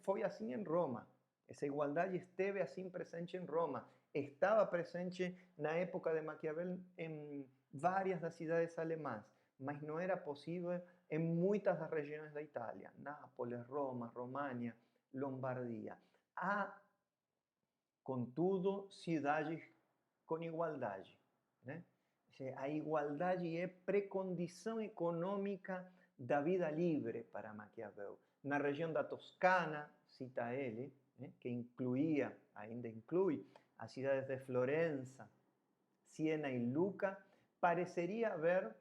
foi assim em Roma. Essa igualdade esteve assim presente em Roma. Estava presente na época de Maquiavel em várias das cidades alemãs, mas não era possível em muitas das regiões da Itália. Nápoles, Roma, Romagna, Lombardia. Há, contudo, cidades com igualdade, né? A igualdade é precondição econômica da vida livre para Maquiavel. Na região da Toscana, cita ele, né, que incluía, ainda inclui, as cidades de Florença, Siena e Lucca, pareceria haver,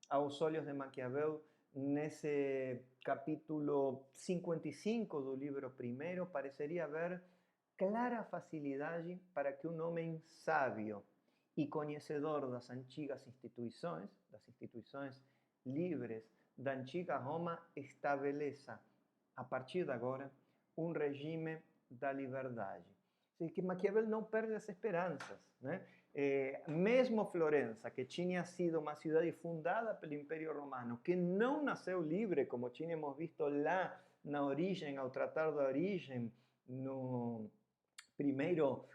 aos olhos de Maquiavel, nesse capítulo 55 do livro primeiro, pareceria haver clara facilidade para que um homem sábio e conhecedor das antigas instituições, das instituições livres da antiga Roma, estabeleça, a partir de agora, um regime da liberdade. Que Maquiavel não perde as esperanças, né? Mesmo Florença, que tinha sido uma cidade fundada pelo Império Romano, que não nasceu livre, como tínhamos visto lá na origem, ao tratar da origem, no primeiro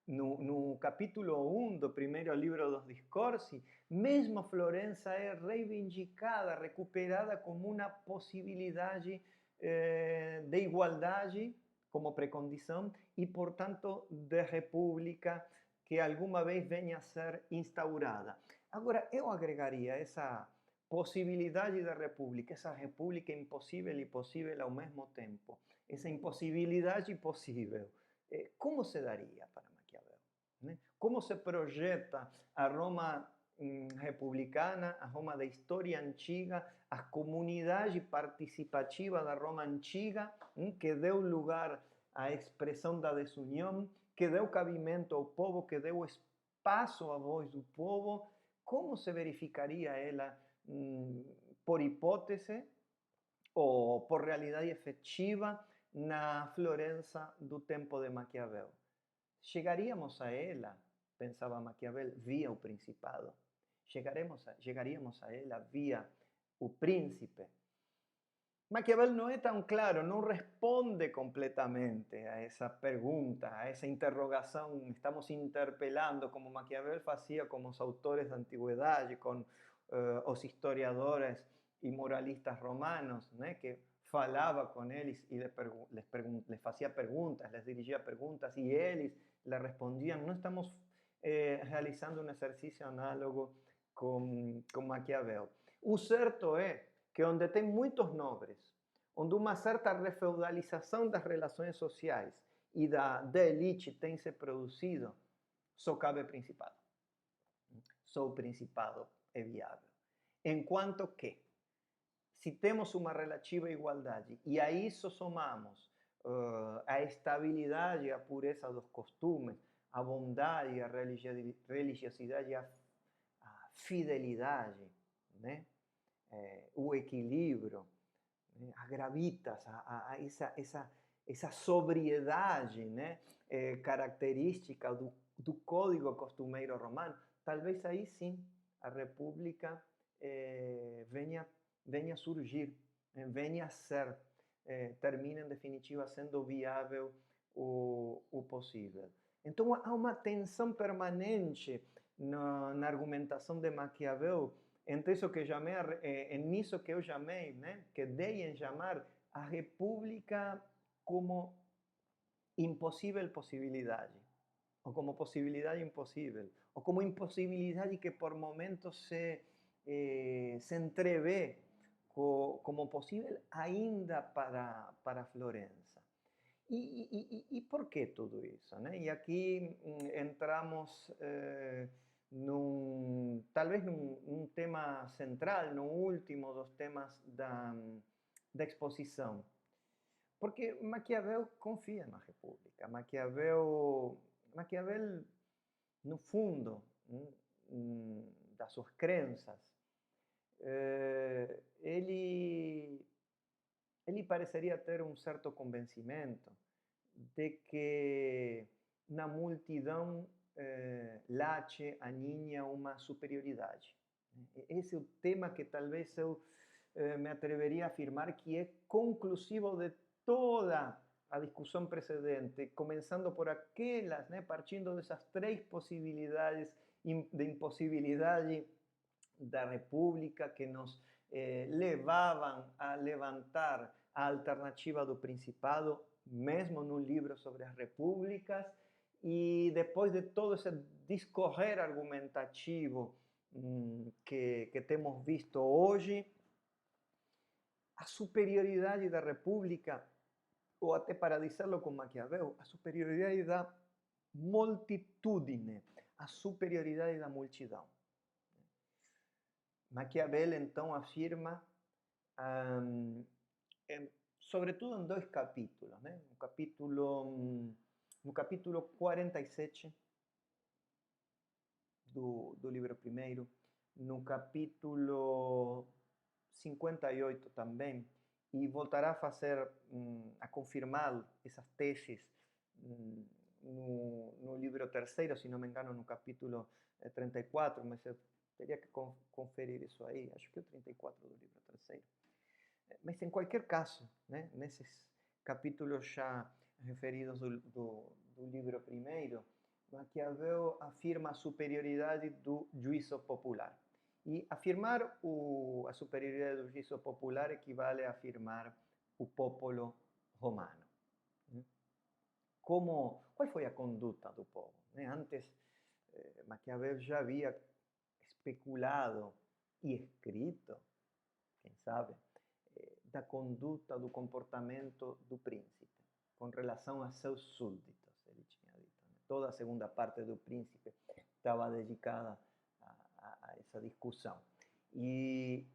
no capítulo 1 do primeiro livro dos Discorsi, mesmo Florença é reivindicada, recuperada como uma possibilidade de igualdade como precondição e, portanto, de república que alguma vez venha a ser instaurada. Agora, eu agregaria essa possibilidade de república, essa república impossível e possível ao mesmo tempo, essa impossibilidade possível. Como se daria para Maquiavel? Né? Como se projeta a Roma republicana, a Roma da história antiga, a comunidade participativa da Roma antiga, que deu lugar à expressão da desunião, que deu cabimento ao povo, que deu espaço à voz do povo? Como se verificaria ela por hipótese ou por realidade efetiva na Florença do tempo de Maquiavel? Chegaríamos a ela, pensava Maquiavel, via o Principado. Chegaríamos a ela via o príncipe. Maquiavel não é tão claro, não responde completamente a essa pergunta, a essa interrogação. Estamos interpelando, como Maquiavel fazia com os autores da antiguidade, com os historiadores e moralistas romanos, né, que falava com eles e les fazia perguntas, les dirigia perguntas e eles le respondiam. Não estamos realizando um exercício análogo com Maquiavel. O certo é que onde tem muitos nobres, onde uma certa refeudalização das relações sociais e da elite tem se produzido, só cabe Principado. Só o Principado é viável. Enquanto que, se temos uma relativa igualdade e a isso somamos a estabilidade e a pureza dos costumes, a bondade, a religiosidade, a fidelidade, né? O equilíbrio, né? A gravitas, essa sobriedade, né? Característica do código costumeiro romano, talvez aí sim a república venha a surgir, venha a ser, termina em definitiva sendo viável o possível. Então há uma tensão permanente na argumentação de Maquiavel entre isso que chamei, nisso que eu chamei, né, que dei em chamar a república como impossível possibilidade, ou como possibilidade impossível, ou como impossibilidade que por momentos se entrevê como possível ainda para Florença. E por que tudo isso? Né? E aqui entramos talvez num tema central, no último dos temas da exposição. Porque Maquiavel confia na República. Maquiavel, no fundo das suas crenças, ele pareceria ter um certo convencimento de que na multidão late, aninha uma superioridade. Esse é o tema que talvez eu me atreveria a afirmar que é conclusivo de toda a discussão precedente, começando por aquelas, né, partindo dessas três possibilidades de impossibilidade da República que nos levavam a levantar a alternativa do Principado, mesmo no livro sobre as repúblicas, e depois de todo esse discorrer argumentativo que temos visto hoje, a superioridade da República, ou até para dizerlo com Maquiavel, a superioridade da multitudine, a superioridade da multidão. Maquiavel, então, afirma, sobretudo em dois capítulos, né? No capítulo 47 do livro primeiro, no capítulo 58 também, e voltará a fazer, a confirmar essas teses no livro terceiro, se não me engano, no capítulo 34, mas eu teria que conferir isso aí, acho que é o 34 do livro terceiro. Mas em qualquer caso, né, nesses capítulos já referidos do livro primeiro, Maquiavel afirma a superioridade do juízo popular. E afirmar a superioridade do juízo popular equivale a afirmar o popolo romano. Qual foi a conduta do povo? Antes, Maquiavel já havia especulado e escrito, quem sabe, da conduta, do comportamento do príncipe com relação a seus súditos, ele tinha dito. Toda a segunda parte do Príncipe estava dedicada a essa discussão. E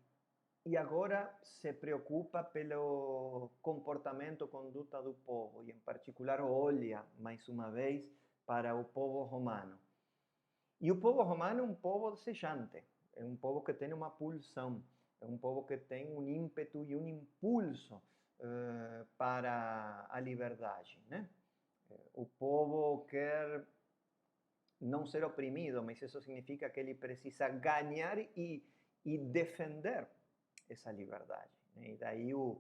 agora se preocupa pelo comportamento, conduta do povo, e em particular olha, mais uma vez, para o povo romano. E o povo romano é um povo desejante, é um povo que tem uma pulsão, é um povo que tem um ímpeto e um impulso para a liberdade, né? O povo quer não ser oprimido, mas isso significa que ele precisa ganhar e defender essa liberdade, né? E daí o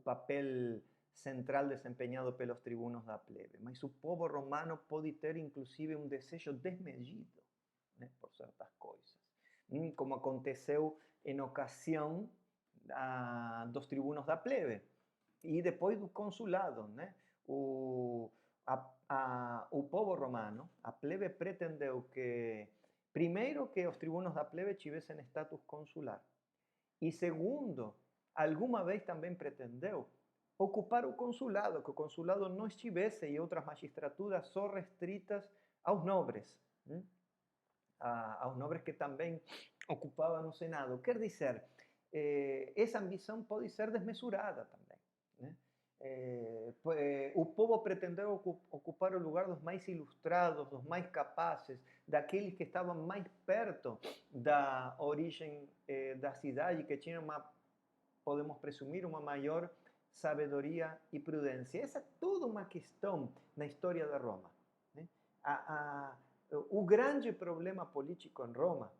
papel central desempenhado pelos tribunos da plebe. Mas o povo romano pode ter inclusive um desejo desmedido, né, por certas coisas, como aconteceu em ocasião dos tribunos da plebe e depois do consulado, né? O povo romano, a plebe, pretendeu que, primeiro, que os tribunos da plebe tivessem status consular, e segundo, alguma vez também pretendeu ocupar o consulado, que o consulado não estivesse, e outras magistraturas, só restritas aos nobres, aos nobres que também ocupavam o Senado. Quer dizer, essa ambição pode ser desmesurada também, né? O povo pretendeu ocupar o lugar dos mais ilustrados, dos mais capazes, daqueles que estavam mais perto da origem da cidade, que tinham podemos presumir, uma maior sabedoria e prudência. Essa é toda uma questão na história de Roma, né? O grande problema político em Roma,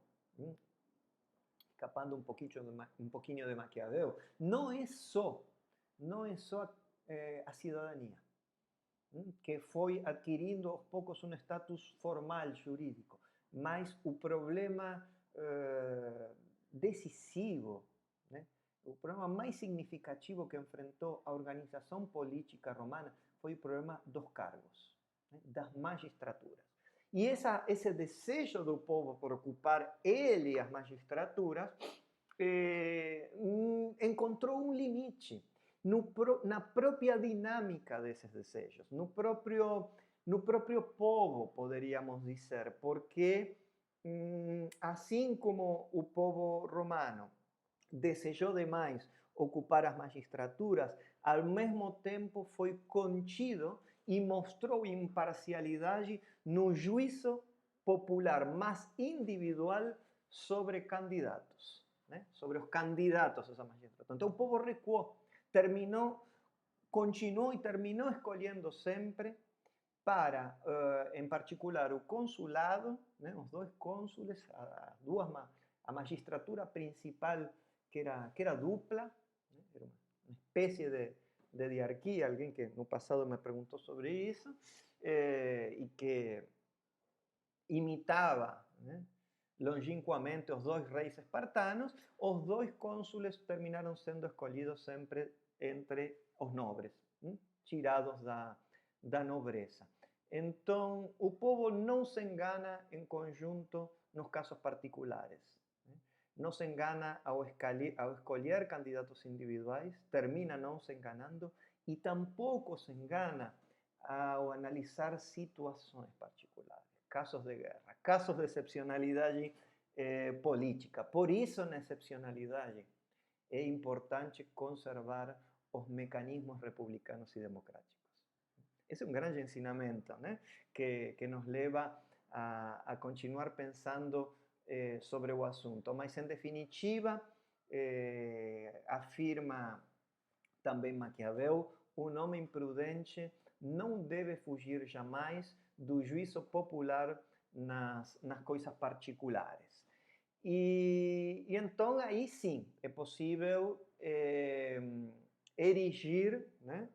escapando um pouquinho de Maquiavel, não é só a cidadania. que foi adquirindo aos poucos um status formal, jurídico. Mas o problema decisivo, né? O problema mais significativo que enfrentou a organização política romana foi o problema dos cargos, né? Das magistraturas. E esse desejo do povo por ocupar ele as magistraturas encontrou um limite na própria dinâmica desses desejos, no próprio povo, poderíamos dizer, porque assim como o povo romano desejou demais ocupar as magistraturas, ao mesmo tempo foi contido e mostrou imparcialidade no juízo popular mais individual sobre candidatos, né? Sobre os candidatos a essa magistratura. Então o povo recuou, continuou e terminou escolhendo sempre para, em particular, o consulado, né? Os dois cônsules, a magistratura principal que era dupla, né? Era uma espécie de diarquia, alguém que no passado me perguntou sobre isso, e que imitava, né, longínquamente os dois reis espartanos, os dois cônsules terminaram sendo escolhidos sempre entre os nobres, tirados da nobreza. Então, o povo não se engana em conjunto nos casos particulares. Não se engana ao escolher candidatos individuais, termina não se enganando e tampouco se engana ao analisar situações particulares, casos de guerra, casos de excepcionalidade política. Por isso, na excepcionalidade, é importante conservar os mecanismos republicanos e democráticos. Esse é um grande ensinamento, né? que nos leva a continuar pensando sobre o assunto. Mas, em definitiva, afirma também Maquiavel, um homem prudente não deve fugir jamais do juízo popular nas coisas particulares. E então, aí sim, é possível erigir, né?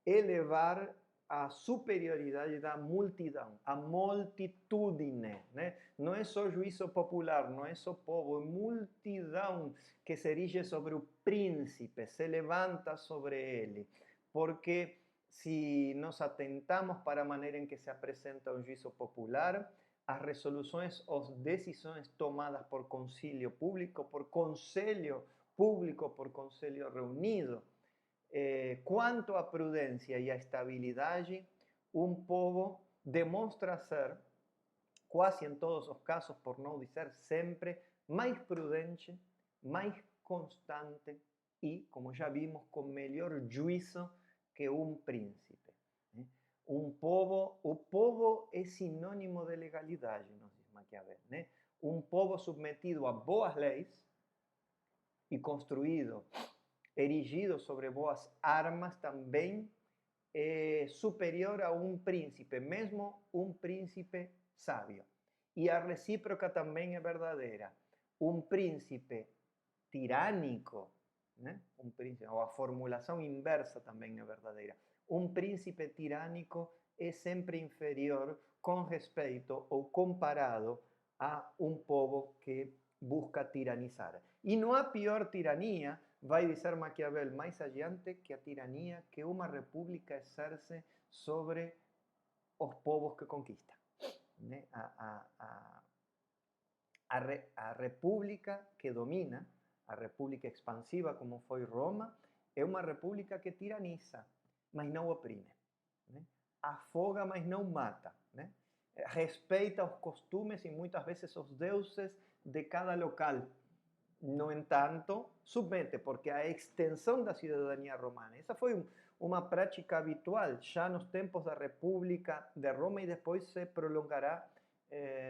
Elevar a superioridade da multidão, a multitudine, né? Não é só juízo popular, não é só povo, é multidão que se erige sobre o príncipe, se levanta sobre ele, porque se nos atentamos para a maneira em que se apresenta o juízo popular, as resoluções ou decisões tomadas por concílio público, por conselho público, por conselho reunido, quanto à prudência e à estabilidade, um povo demonstra ser, quase em todos os casos, por não dizer sempre, mais prudente, mais constante e, como já vimos, com melhor juízo que um príncipe. O povo é sinônimo de legalidade, nos diz Maquiavel, né? Um povo submetido a boas leis e construído, erigido sobre boas armas, também é superior a um príncipe, mesmo um príncipe sábio. E a recíproca também é verdadeira. Um príncipe tirânico, né? Ou a formulação inversa também é verdadeira. Um príncipe tirânico é sempre inferior com respeito ou comparado a um povo que busca tiranizar. E não há pior tirania, vai dizer Maquiavel mais adiante, que a tirania que uma república exerce sobre os povos que conquista. Né? A república que domina, a república expansiva como foi Roma, é uma república que tiraniza, mas não oprime. Né? Afoga, mas não mata. Né? Respeita os costumes e muitas vezes os deuses de cada local. No entanto, submete, porque a extensão da cidadania romana, essa foi uma prática habitual já nos tempos da República de Roma e depois se prolongará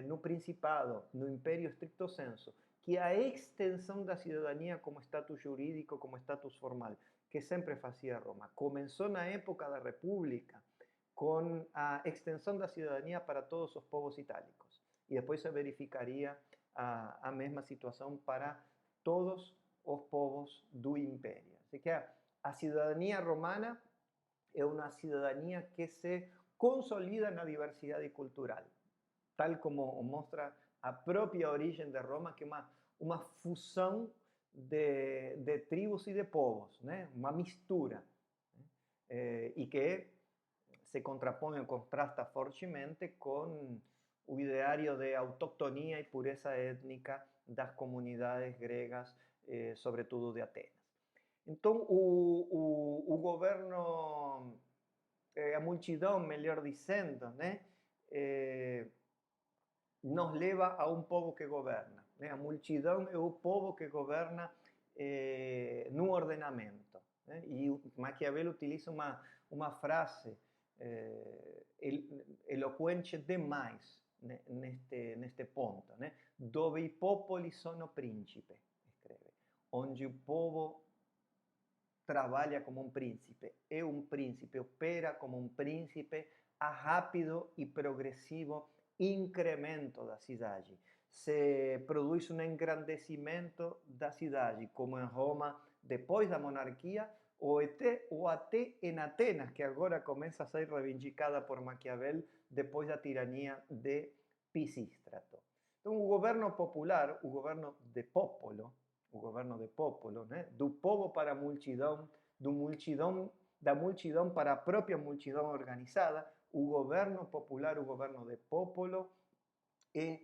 no Principado, no Império stricto sensu, que a extensão da cidadania como status jurídico, como status formal, que sempre fazia Roma. Começou na época da República, com a extensão da cidadania para todos os povos itálicos. E depois se verificaria a mesma situação para todos os povos do Império. Así que a cidadania romana é uma cidadania que se consolida na diversidade cultural, tal como mostra a própria origem de Roma, que é uma fusão de tribos e de povos, né? Uma mistura, né? E que se contrapõe ou contrasta fortemente com o ideário de autoctonia e pureza étnica das comunidades gregas, sobretudo de Atenas. Então, o governo, a multidão, melhor dizendo, né, nos leva a um povo que governa, né? A multidão é o povo que governa no ordenamento, né? E Maquiavel utiliza uma frase eloquente demais, né, neste ponto, né? Dove i popoli sono principe, escreve, onde o povo trabalha como um príncipe, é um príncipe, opera como um príncipe, há rápido e progressivo incremento da cidade. Se produz um engrandecimento da cidade, como em Roma, depois da monarquia, ou até em Atenas, que agora começa a ser reivindicada por Maquiavel depois da tirania de Pisístrato. Então, o governo popular, o governo de popolo, né? Do povo para a multidão, da multidão para a própria multidão organizada, o governo popular, o governo de popolo, é,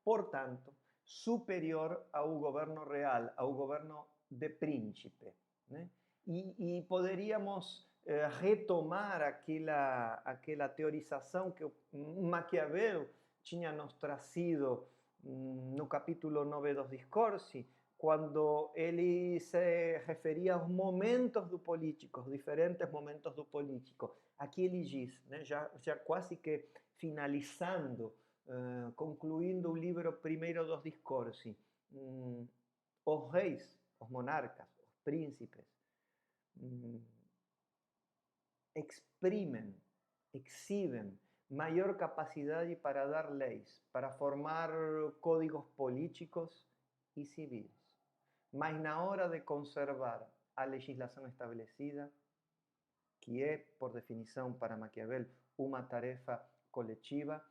portanto, superior ao governo real, ao governo de príncipe, né? E poderíamos retomar aquela teorização que Maquiavel tinha nos trazido no capítulo 9 dos Discorsi, quando ele se referia aos momentos do político, os diferentes momentos do político. Aqui ele diz, né, já quase que finalizando, concluindo o livro primeiro dos Discorsi, os reis, os monarcas, os príncipes, exhibem maior capacidade para dar leis, para formar códigos políticos e civis. Mas na hora de conservar a legislação estabelecida, que é, por definição para Maquiavel, uma tarefa coletiva,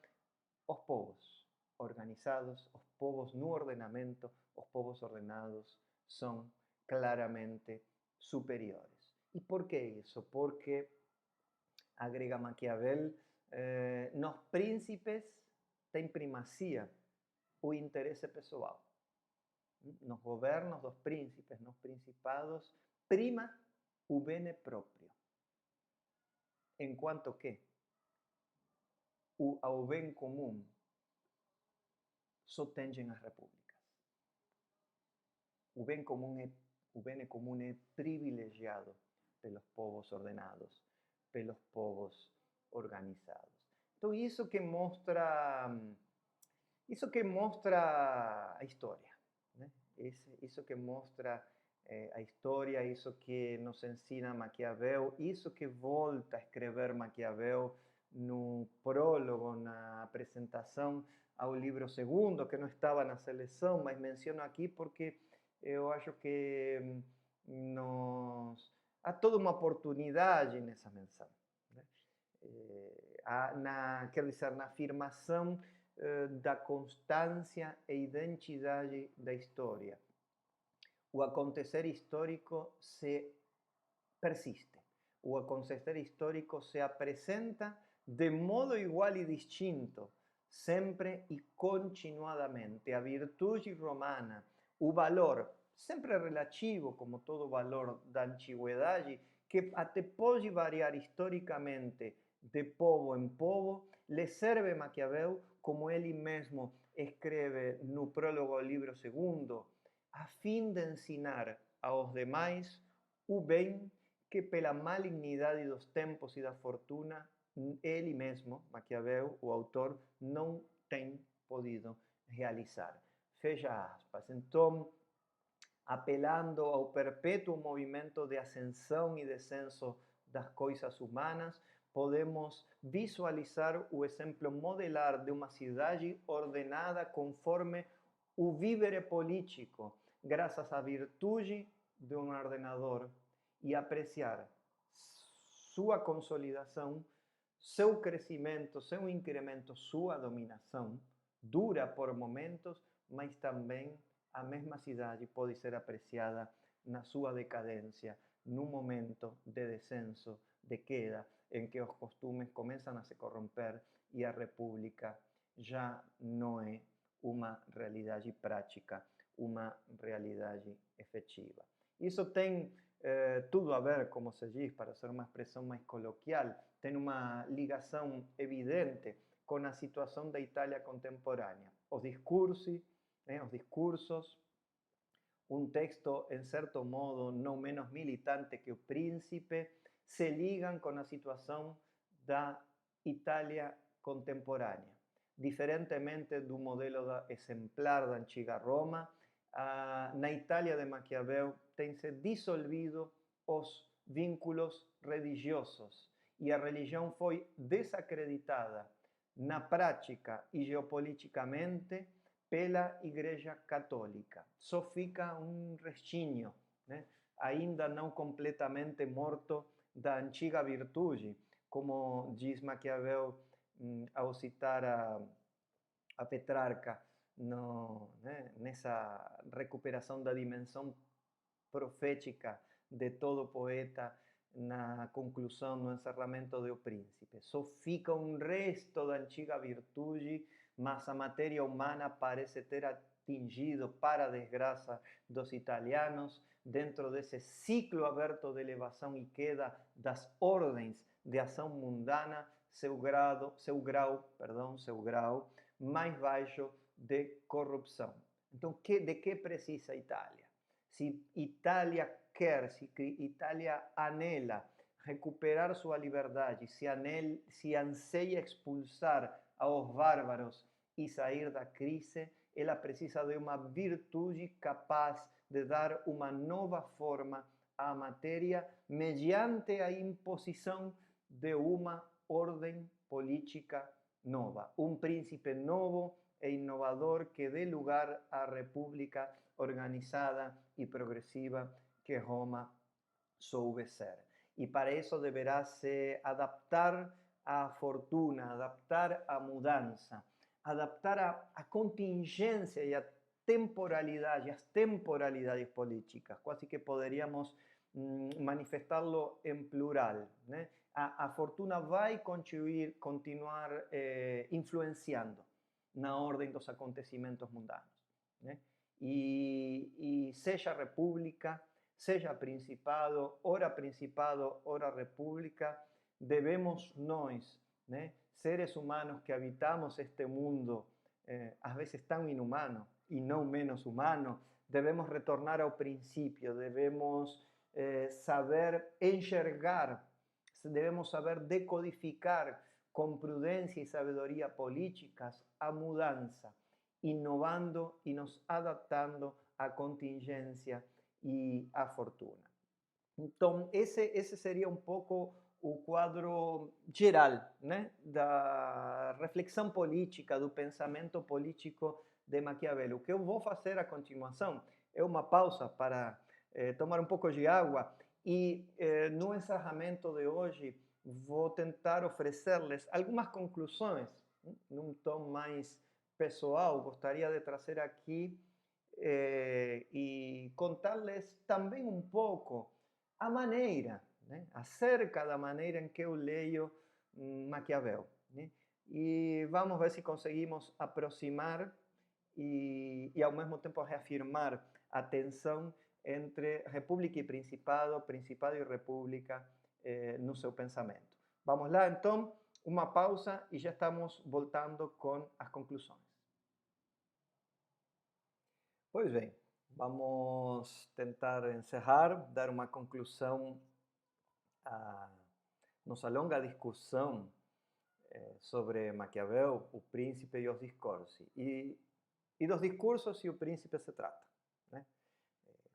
os povos organizados, os povos no ordenamento, os povos ordenados são claramente superiores. E por que isso? Porque, agrega Maquiavel, nos príncipes tem primazia o interesse pessoal. Nos governos dos príncipes, nos principados, prima o bene próprio. Enquanto que ao bem comum só tendem as repúblicas. O bem comum é privilegiado pelos povos ordenados, pelos povos organizados. Então, isso que mostra a história, né? Isso que mostra a história, isso que nos ensina Maquiavel, isso que volta a escrever Maquiavel no prólogo, na apresentação ao livro segundo, que não estava na seleção, mas menciono aqui porque eu acho que há toda uma oportunidade nessa menção, né? Quero dizer, na afirmação da constância e identidade da história. O acontecer histórico se persiste. O acontecer histórico se apresenta de modo igual e distinto, sempre e continuadamente. A virtude romana, o valor, sempre relativo, como todo valor da antiguidade, que até pode variar historicamente de povo em povo, lhe serve Maquiavel, como ele mesmo escreve no prólogo ao livro segundo, a fim de ensinar aos demais o bem que pela malignidade dos tempos e da fortuna ele mesmo, Maquiavel, o autor, não tem podido realizar. Fecha aspas. Então, apelando ao perpétuo movimento de ascensão e descenso das coisas humanas, podemos visualizar o exemplo modelar de uma cidade ordenada conforme o vívere político, graças à virtude de um ordenador, e apreciar sua consolidação, seu crescimento, seu incremento, sua dominação dura por momentos, mas também a mesma cidade pode ser apreciada na sua decadência, num momento de descenso, de queda, em que os costumes começam a se corromper e a república já não é uma realidade prática, uma realidade efetiva. Isso tem tudo a ver, como se diz, para ser uma expressão mais coloquial, tem uma ligação evidente com a situação da Itália contemporânea. Os discursos, um texto, em certo modo, não menos militante que O Príncipe, se ligam com a situação da Itália contemporânea. Diferentemente do modelo exemplar da antiga Roma, na Itália de Maquiavel tem se dissolvido os vínculos religiosos e a religião foi desacreditada na prática e geopoliticamente pela Igreja Católica. Só fica um restinho, né? Ainda não completamente morto, da antiga virtude, como diz Maquiavel ao citar a Petrarca, nessa recuperação da dimensão profética de todo poeta na conclusão, no encerramento do Príncipe. Só fica um resto da antiga virtude, mas a matéria humana parece ter atingido, para a desgraça dos italianos, dentro desse ciclo aberto de elevação e queda das ordens de ação mundana, seu grau mais baixo de corrupção. Então, de que precisa a Itália? Se Itália quer, se Itália anela recuperar sua liberdade, se anseia expulsar aos bárbaros e sair da crise, ela precisa de uma virtude capaz de dar uma nova forma à matéria mediante a imposição de uma ordem política nova, um príncipe novo e inovador que dê lugar à república organizada e progressiva que Roma soube ser. E para isso deverá se adaptar à fortuna, adaptar à mudança, adaptar à contingência e à temporalidade, às temporalidades políticas. Quase que poderíamos manifestá-lo em plural, né? A fortuna vai continuar influenciando na ordem dos acontecimentos mundanos, né? E seja república, seja principado, ora república, devemos nós, né, seres humanos que habitamos este mundo, às vezes tão inhumano e não menos humano, devemos retornar ao princípio, devemos saber enxergar, devemos saber decodificar com prudência e sabedoria políticas a mudança, inovando e nos adaptando à contingência e à fortuna. Então, esse seria um pouco o quadro geral, né, da reflexão política, do pensamento político de Maquiavel. O que eu vou fazer a continuação é uma pausa para tomar um pouco de água e no encerramento de hoje vou tentar oferecer-lhes algumas conclusões, num tom mais pessoal. Gostaria de trazer aqui e contar-lhes também um pouco a maneira, né, acerca da maneira em que eu leio Maquiavel, né? E vamos ver se conseguimos aproximar e ao mesmo tempo reafirmar a tensão entre república e principado, principado e república no seu pensamento. Vamos lá, então, uma pausa e já estamos voltando com as conclusões. Pois bem, vamos tentar encerrar, dar uma conclusão a nossa longa discussão sobre Maquiavel, o príncipe e os discursos. E dos discursos e o príncipe se trata, né?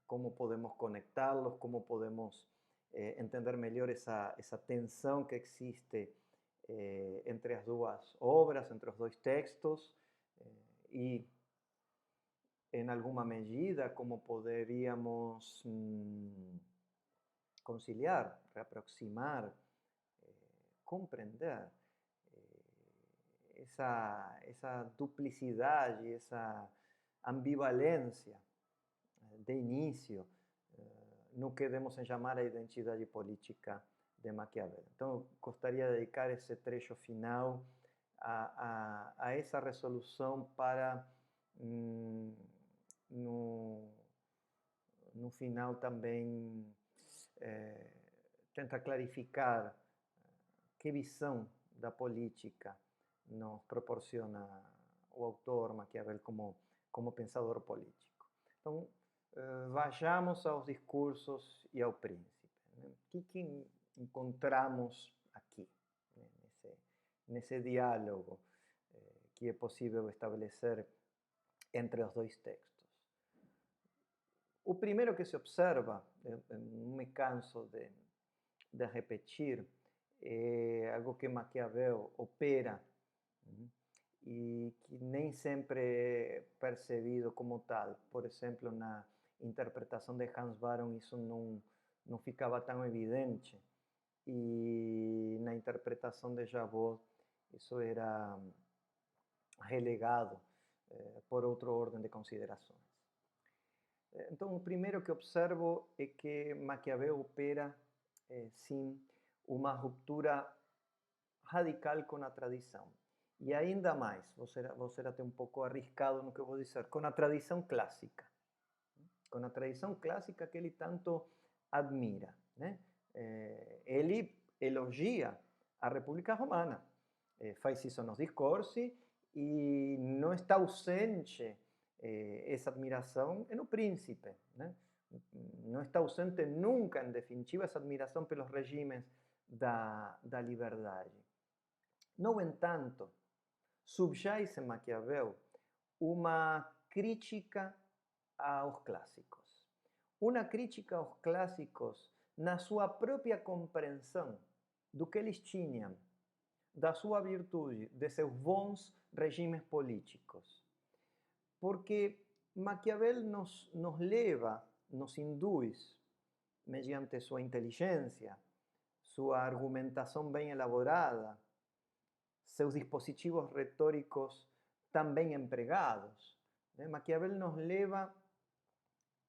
Como podemos conectá-los, como podemos entender melhor essa tensão que existe entre as duas obras, entre os dois textos, e em alguma medida como poderíamos conciliar, reaproximar compreender essa duplicidade, essa ambivalência de início no que devemos chamar a identidade política de Maquiavel. Então, eu gostaria de dedicar esse trecho final a essa resolução para, no final, também tentar clarificar que visão da política nos proporciona o autor Maquiavel como pensador político. Então, vayamos aos discursos e ao príncipe. O que encontramos aqui, nesse diálogo que é possível estabelecer entre os dois textos? O primeiro que se observa, não me canso de repetir, é algo que Maquiavel opera e que nem sempre é percebido como tal. Por exemplo, na interpretação de Hans Baron isso não ficava tão evidente, e na interpretação de Jabot isso era relegado por outra ordem de considerações. Então, o primeiro que observo é que Maquiavel opera, sim, uma ruptura radical com a tradição. E ainda mais, vou ser até um pouco arriscado no que eu vou dizer, com a tradição clássica. Com a tradição clássica que ele tanto admira, né? Ele elogia a República Romana, faz isso nos discursos, e não está ausente essa admiração no príncipe, né? Não está ausente nunca, em definitiva, essa admiração pelos regimes da liberdade. No entanto, subjaz em Maquiavel uma crítica aos clássicos. Uma crítica aos clássicos na sua própria compreensão do que eles tinham, da sua virtude, de seus bons regimes políticos. Porque Maquiavel nos leva, nos induz, mediante sua inteligência, sua argumentação bem elaborada, seus dispositivos retóricos tão bem empregados, né? Maquiavel nos leva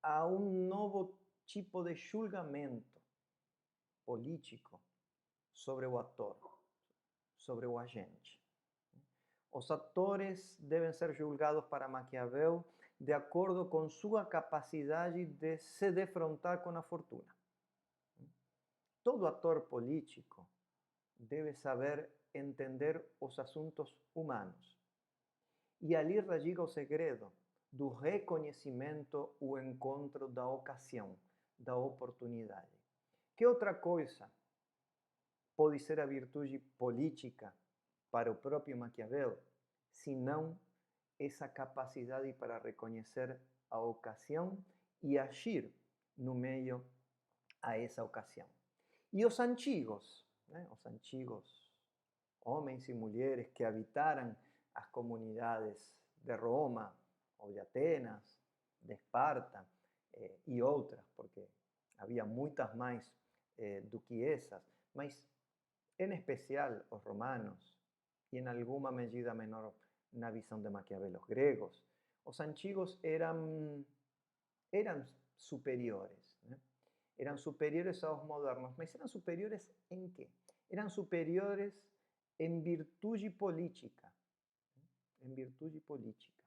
a um novo tipo de julgamento político sobre o ator, sobre o agente. Os atores devem ser julgados para Maquiavel de acordo com sua capacidade de se defrontar com a fortuna. Todo ator político deve saber entender os assuntos humanos. E ali radica o segredo do reconhecimento, o encontro da ocasião, da oportunidade. Que outra coisa pode ser a virtude política para o próprio Maquiavel, senão essa capacidade para reconhecer a ocasião e agir no meio a essa ocasião. E os antigos, né? Os antigos homens e mulheres que habitaram as comunidades de Roma, ou de Atenas, de Esparta e outras, porque havia muitas mais do que essas, mas em especial os romanos, e em alguma medida menor na visão de Maquiavel os gregos, os antigos eram superiores, né? Eram superiores aos modernos, mas eram superiores em quê? Eram superiores em virtude política. Em virtude política.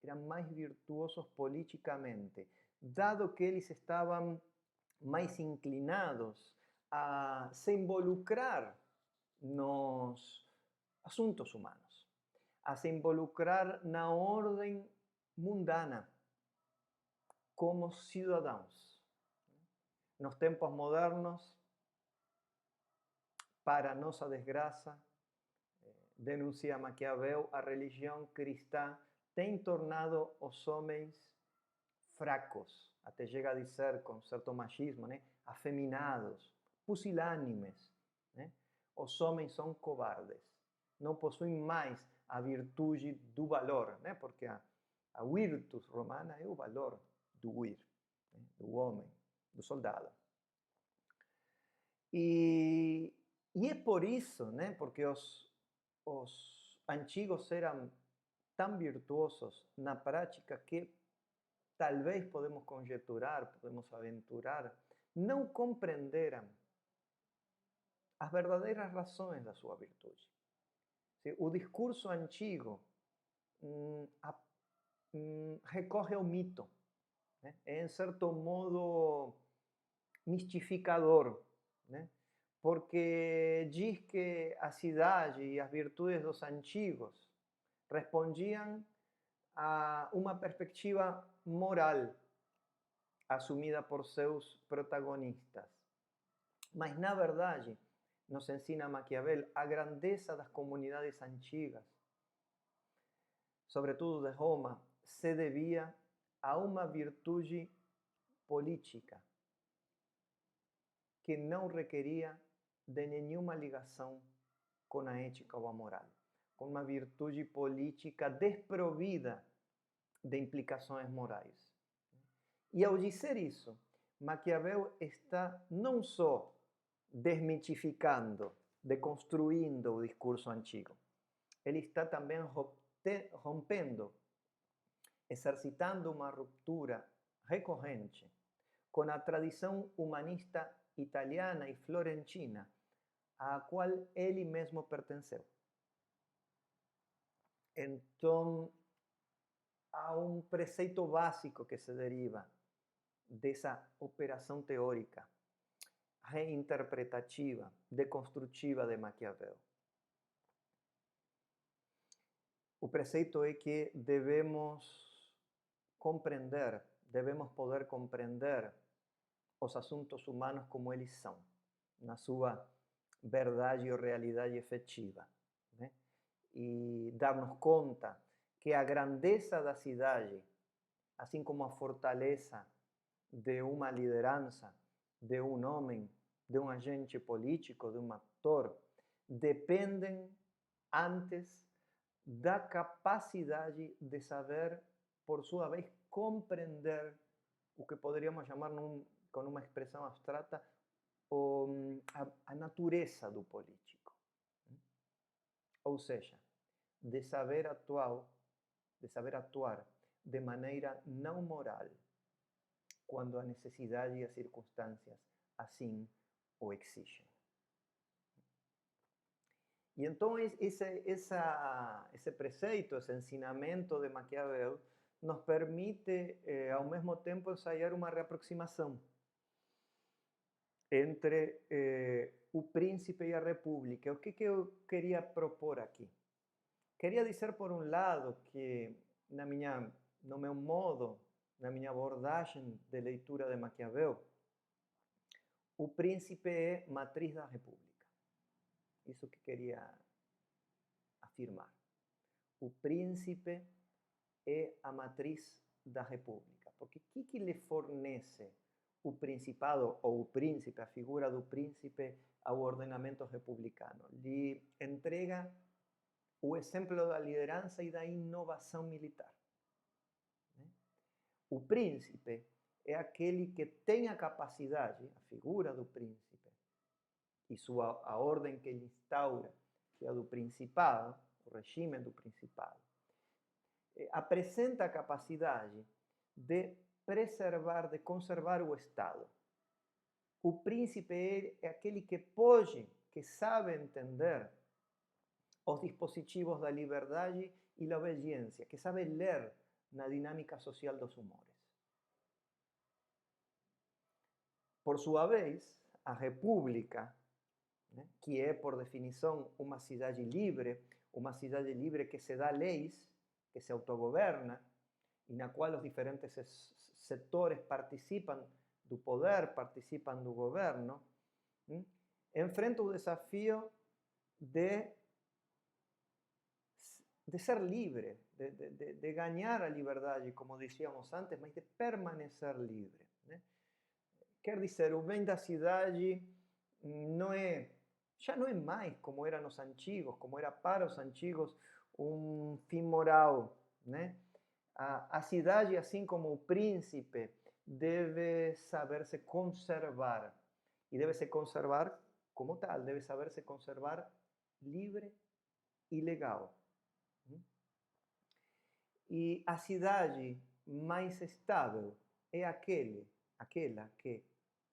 Eram mais virtuosos politicamente, dado que eles estavam mais inclinados a se involucrar nos assuntos humanos, a se involucrar na ordem mundana como cidadãos. Nos tempos modernos, para nossa desgraça, denuncia Maquiavel, a religião cristã tem tornado os homens fracos, até chega a dizer, com certo machismo, né? Afeminados, pusilânimes, né? Os homens são cobardes, não possuem mais a virtude do valor, né? Porque a virtus romana é o valor do vir, né? Do homem, do soldado. E E é por isso, né? Porque os antigos eram tão virtuosos na prática que talvez podemos conjecturar, podemos aventurar, não compreenderam as verdadeiras razões da sua virtude. O discurso antigo recorre ao mito, né? É, em certo modo, mistificador, né? Porque diz que a cidade e as virtudes dos antigos respondiam a uma perspectiva moral assumida por seus protagonistas. Mas, na verdade, nos ensina Maquiavel, a grandeza das comunidades antigas, sobretudo de Roma, se devia a uma virtude política que não requeria de nenhuma ligação com a ética ou a moral, com uma virtude política desprovida de implicações morais. E ao dizer isso, Maquiavel está não só desmitificando, deconstruindo o discurso antigo, ele está também rompendo, exercitando uma ruptura recorrente com a tradição humanista italiana e florentina, à qual ele mesmo pertenceu. Então, há um preceito básico que se deriva dessa operação teórica, reinterpretativa, deconstrutiva de Maquiavel. O preceito é que devemos compreender, devemos poder compreender os assuntos humanos como eles são, na sua verdade ou realidade efetiva, né? E dar-nos conta que a grandeza da cidade, assim como a fortaleza de uma liderança, de um homem, de um agente político, de um ator, dependem antes da capacidade de saber, por sua vez, compreender o que poderíamos chamar, com uma expressão abstrata, a natureza do político. Ou seja, de saber atuar de maneira não moral, quando a necessidade e as circunstâncias assim o exigem. E então esse preceito, esse ensinamento de Maquiavel, nos permite, ao mesmo tempo, ensaiar uma reaproximação entre o príncipe e a república. O que eu queria propor aqui? Queria dizer, por um lado, que no meu modo, na minha abordagem de leitura de Maquiavel, o príncipe é matriz da república. Isso que queria afirmar. O príncipe é a matriz da república. Porque o que lhe fornece o principado ou o príncipe, a figura do príncipe, ao ordenamento republicano? Lhe entrega o exemplo da liderança e da inovação militar. O príncipe é aquele que tem a capacidade, a figura do príncipe, e a ordem que ele instaura, que é a do principado, o regime do principado, apresenta a capacidade de preservar, de conservar o Estado. O príncipe é aquele que pode, que sabe entender os dispositivos da liberdade e da obediência, que sabe ler na dinâmica social dos humores. Por sua vez, a república, né, que é, por definição, uma cidade livre que se dá leis, que se autogoverna, e na qual os diferentes setores participam do poder, participam do governo, enfrenta o desafio de ser livre, de ganhar a liberdade, como dizíamos antes, mas de permanecer livre, né? Quer dizer, o bem da cidade já não é mais como era nos antigos, como era para os antigos, um fim moral, né? A cidade, assim como o príncipe, deve saber se conservar. E deve se conservar como tal, deve saber-se conservar livre e legal. E a cidade mais estável é aquela que,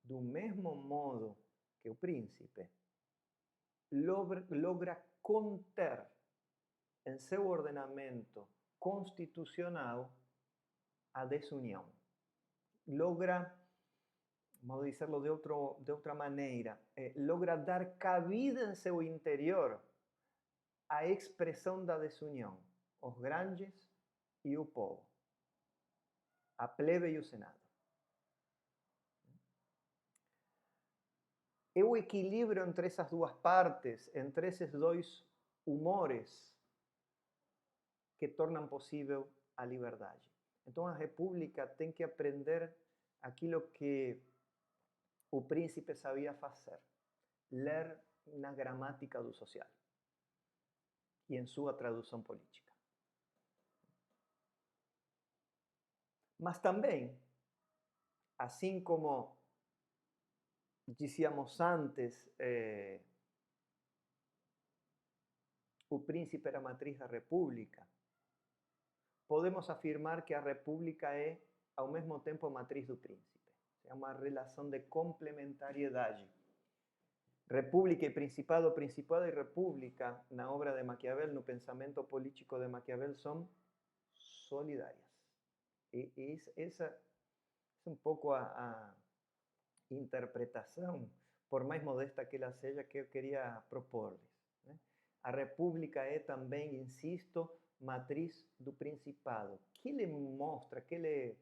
do mesmo modo que o príncipe, logra conter em seu ordenamento constitucional a desunião. Logra, vamos dizer-lo de outra maneira, logra dar cabida em seu interior à expressão da desunião, os grandes e o povo, a plebe e o senado. É o equilíbrio entre essas duas partes, entre esses dois humores, que tornam possível a liberdade. Então a república tem que aprender aquilo que o príncipe sabia fazer, ler na gramática do social e em sua tradução política. Mas também, assim como dizíamos antes, o príncipe era a matriz da república, podemos afirmar que a república é, ao mesmo tempo, a matriz do príncipe. É uma relação de complementariedade. República e principado, principado e república, na obra de Maquiavel, no pensamento político de Maquiavel, são solidárias. E essa é um pouco a interpretação, por mais modesta que ela seja, que eu queria propor-lhes. A república é também, insisto, matriz do principado. Que lhe mostra, que lhe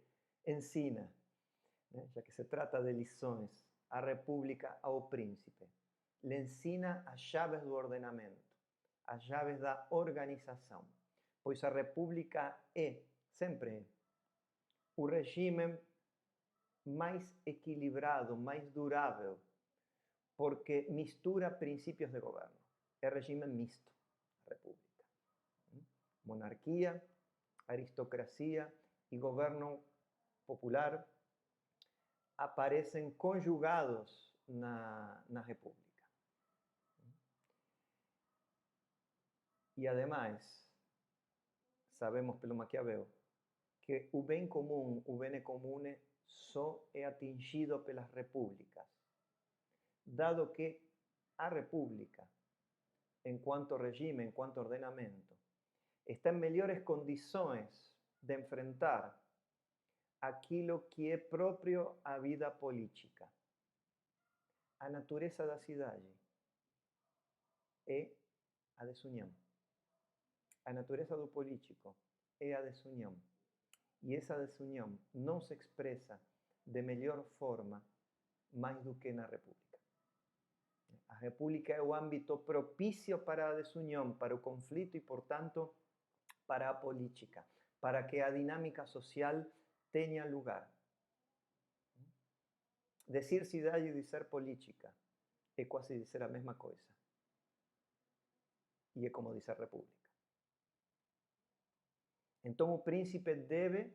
ensina, já que se trata de lições, a república ao príncipe? Lhe ensina as chaves do ordenamento, as chaves da organização, pois a república é, sempre, o regime mais equilibrado, mais durável, porque mistura princípios de governo. É regime misto, a república. Monarquia, aristocracia e governo popular aparecem conjugados na república. E, ademais, sabemos pelo Maquiavel que o bem comum, o bene comune, só é atingido pelas repúblicas, dado que a república, enquanto regime, enquanto ordenamento, está em melhores condições de enfrentar aquilo que é próprio à vida política. A natureza da cidade é a desunião. A natureza do político é a desunião. E essa desunião não se expressa de melhor forma mais do que na república. A república é o âmbito propício para a desunião, para o conflito e, portanto, para a política, para que a dinâmica social tenha lugar. Dizer cidade e dizer política é quase dizer a mesma coisa. E é como dizer república. Então o príncipe deve,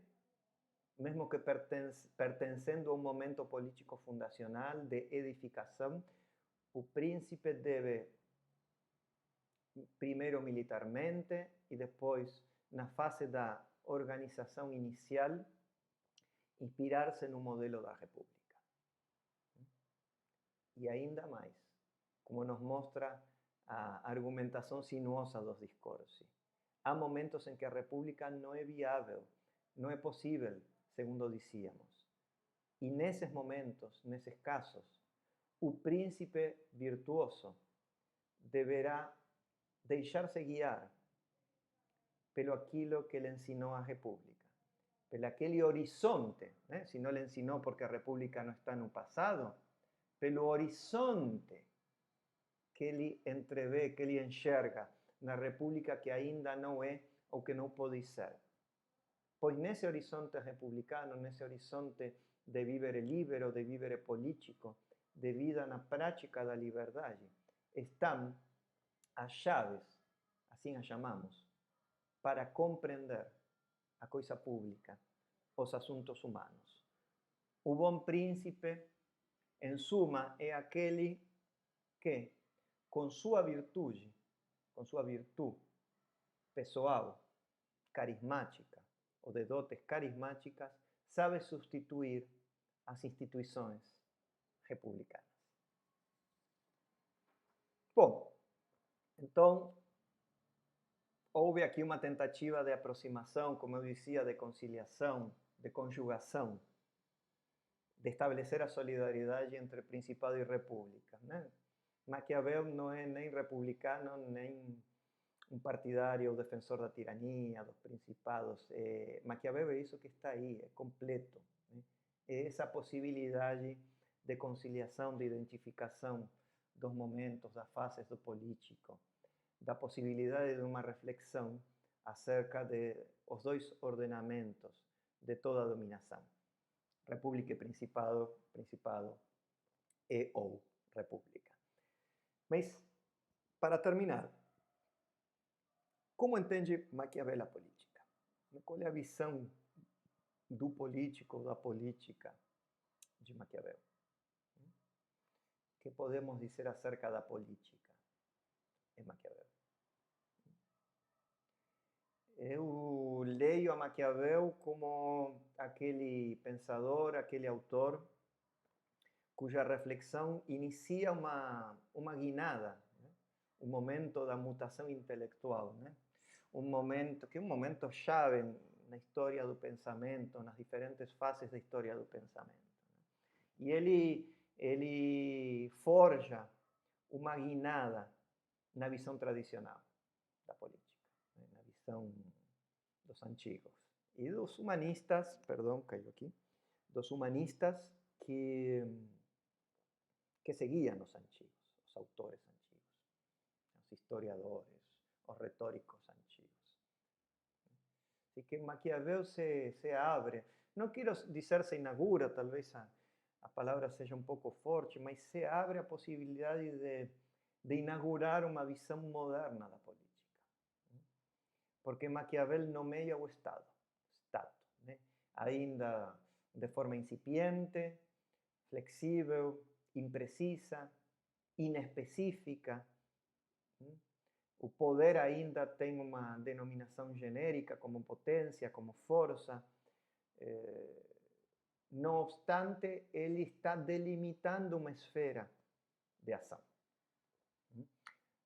mesmo que pertencendo a um momento político fundacional de edificação, o príncipe deve, primeiro militarmente e depois na fase da organização inicial, inspirar-se no modelo da república. E ainda mais, como nos mostra a argumentação sinuosa dos discursos. Há momentos em que a república não é viável, não é possível, segundo dizíamos. E nesses momentos, nesses casos, o príncipe virtuoso deverá deixar-se guiar pelo aquilo que lhe ensinou a república, pelo aquele horizonte, se não lhe ensinou porque a república não está no passado, pelo horizonte que ele entrevê, que ele enxerga na república que ainda não é ou que não pode ser. Pois nesse horizonte republicano, nesse horizonte de vivere libero, de vivere político, de vida na prática da liberdade, estão as chaves, assim as chamamos, para compreender a coisa pública, os assuntos humanos. O bom príncipe, em suma, é aquele que, com sua virtude pessoal, carismática, ou de dotes carismáticas, sabe substituir as instituições republicanas. Bom, então, houve aqui uma tentativa de aproximação, como eu dizia, de conciliação, de conjugação, de estabelecer a solidariedade entre Principado e República, né? Maquiavel não é nem republicano, nem um partidário ou defensor da tirania, dos principados. Maquiavel é isso que está aí, é completo, né? É essa possibilidade de conciliação, de identificação dos momentos, das fases do político, da possibilidade de uma reflexão acerca de os dois ordenamentos de toda a dominação, república e principado, principado e ou república. Mas, para terminar, como entende Maquiavel a política? Qual é a visão do político, da política de Maquiavel? O que podemos dizer acerca da política em Maquiavel? Eu leio a Maquiavel como aquele pensador, aquele autor cuja reflexão inicia uma guinada, né? Um momento da mutação intelectual, né? Um momento chave na história do pensamento, nas diferentes fases da história do pensamento, né? E ele forja uma guinada na visão tradicional da política, né? Na visão dos antigos e dos humanistas, perdão, caiu aqui, dos humanistas que seguían los antiguos, los autores antiguos, los historiadores, los retóricos antiguos. Así que Maquiavel se abre, no quiero decir se inaugura, tal vez a palavra seja um pouco forte, mas se abre a possibilidade de inaugurar uma visão moderna da política. Porque Maquiavel nomeia o Estado, né? Ainda de forma incipiente, flexível, imprecisa, inespecífica. O poder ainda tem uma denominação genérica como potência, como força. No obstante, ele está delimitando uma esfera de ação.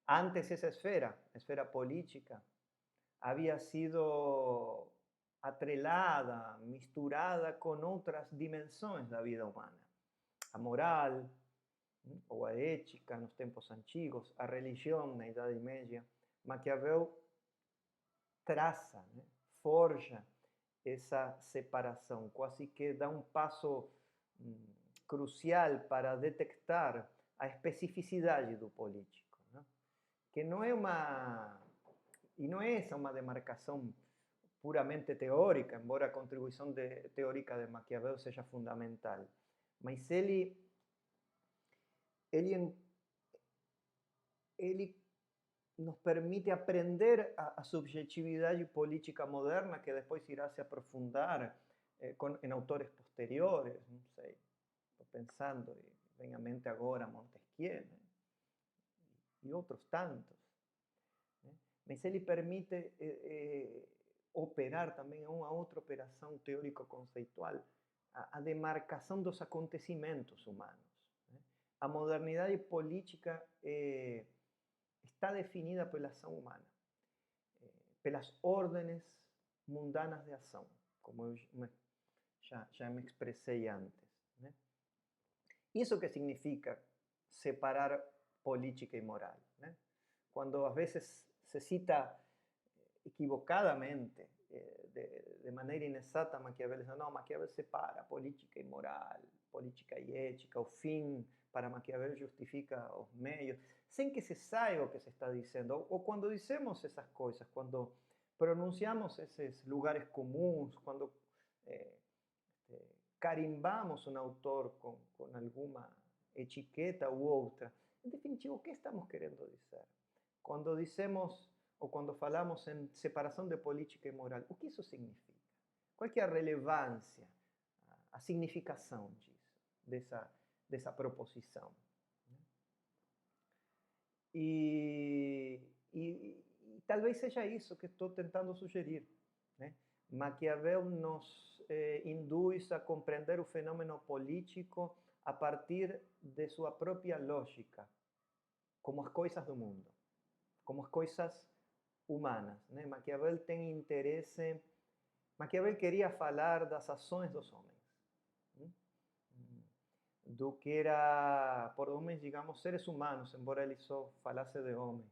Antes essa esfera, a esfera política, havia sido atrelada, misturada com outras dimensões da vida humana. A moral, ou a ética nos tempos antigos, a religião na Idade Média. Maquiavel traça, né? Forja essa separação, quase que dá um passo crucial para detectar a especificidade do político, né? Que não é uma demarcação puramente teórica, embora a contribuição teórica de Maquiavel seja fundamental, mas ele nos permite aprender a subjetividade política moderna, que depois irá se aprofundar em autores posteriores, não sei, estou pensando, vem à mente agora Montesquieu, né? E outros tantos, né? Mas ele permite operar também uma outra operação teórico-conceitual, a demarcação dos acontecimentos humanos. A modernidade política está definida pela ação humana, pelas ordens mundanas de ação, como eu já me expressei antes, né? Isso que significa separar política e moral, né? Quando às vezes se cita equivocadamente, de maneira inexata, Maquiavel diz, não, Maquiavel separa política e moral, política e ética, o fim para Maquiavel justifica os meios, sem que se saiba o que se está dizendo. Ou quando dizemos essas coisas, quando pronunciamos esses lugares comuns, quando carimbamos um autor com alguma etiqueta ou outra, em definitivo, o que estamos querendo dizer? Quando dizemos ou quando falamos em separação de política e moral, o que isso significa? Qual é a relevância, a significação disso, dessa proposição? E, e talvez seja isso que estou tentando sugerir, né? Maquiavel nos induz a compreender o fenômeno político a partir de sua própria lógica, como as coisas do mundo, como as coisas humanas, né? Maquiavel tem interesse. Maquiavel queria falar das ações dos homens, né? Do que era por homens, digamos, seres humanos, embora ele só falasse de homens.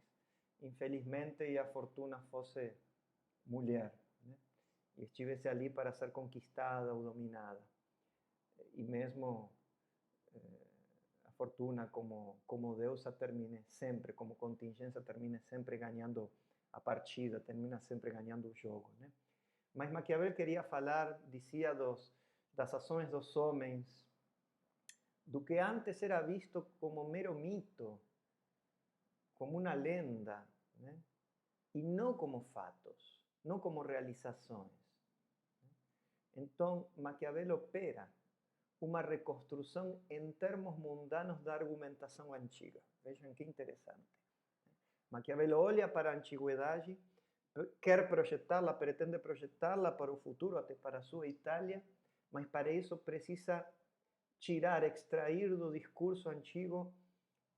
Infelizmente, e a fortuna fosse mulher, né? E estivesse ali para ser conquistada ou dominada. E mesmo a fortuna como deusa termine sempre, como contingência, termine sempre ganhando a partida, termina sempre ganhando o jogo, né? Mas Maquiavel queria falar, dizia, das ações dos homens, do que antes era visto como mero mito, como uma lenda, né? E não como fatos, não como realizações. Então, Maquiavel opera uma reconstrução em termos mundanos da argumentação antiga. Vejam que interessante. Maquiavel olha para a antiguidade, quer projetá-la, pretende projetá-la para o futuro, até para a sua Itália, mas para isso precisa tirar, extrair do discurso antigo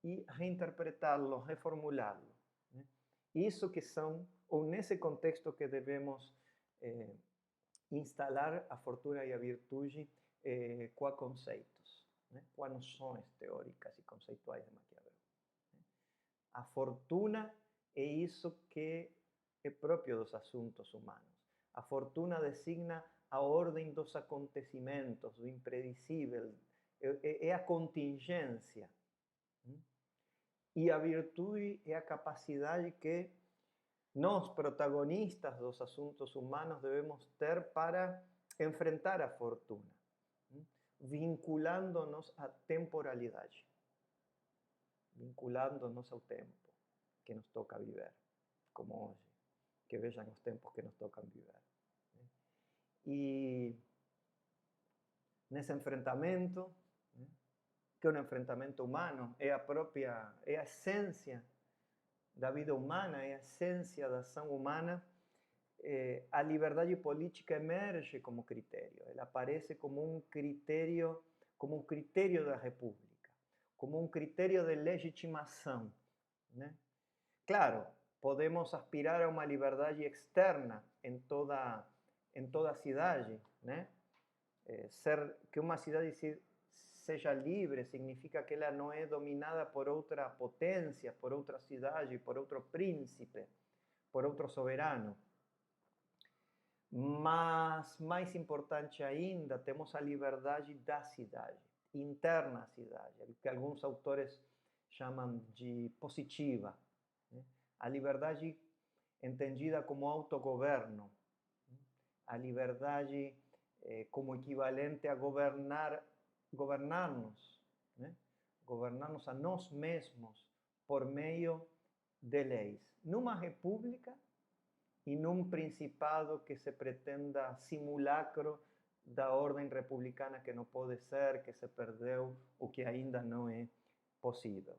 e reinterpretá-lo, reformulá-lo, né? Isso que são, ou nesse contexto que devemos instalar a fortuna e a virtude com conceitos, né? Com noções teóricas e conceituais de Maquiavel. A fortuna é isso que é próprio dos assuntos humanos. A fortuna designa a ordem dos acontecimentos, do imprevisível, é a contingência. E a virtude é a capacidade que nós, protagonistas dos assuntos humanos, devemos ter para enfrentar a fortuna, vinculando-nos à temporalidade, vinculando-nos ao tempo que nos toca viver, como hoje, que vejam os tempos que nos tocam viver. E nesse enfrentamento, que é um enfrentamento humano, é a essência da vida humana, é a essência da ação humana, a liberdade política emerge como critério, ela aparece como um critério da república, como um critério de legitimação, né? Claro, podemos aspirar a uma liberdade externa em toda a cidade, né? Que uma cidade seja livre significa que ela não é dominada por outra potência, por outra cidade, por outro príncipe, por outro soberano. Mas, mais importante ainda, temos a liberdade da cidade, interna à cidade, que alguns autores chamam de positiva, né? A liberdade entendida como autogoverno, a liberdade como equivalente a governar-nos, né? Governar-nos a nós mesmos por meio de leis. Numa república e num principado que se pretenda simulacro da ordem republicana que não pode ser, que se perdeu ou que ainda não é possível.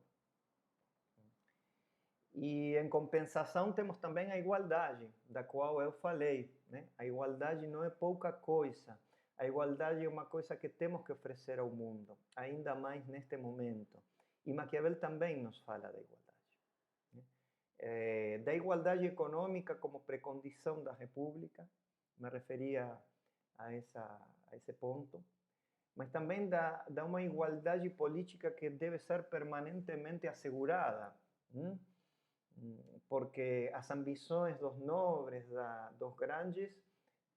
E em compensação temos também a igualdade, da qual eu falei, né? A igualdade não é pouca coisa. A igualdade é uma coisa que temos que oferecer ao mundo, ainda mais neste momento. E Maquiavel também nos fala da igualdade. Da igualdade econômica como precondição da república, me referia a esse ponto, mas também da uma igualdade política que deve ser permanentemente assegurada, porque as ambições dos nobres, dos grandes,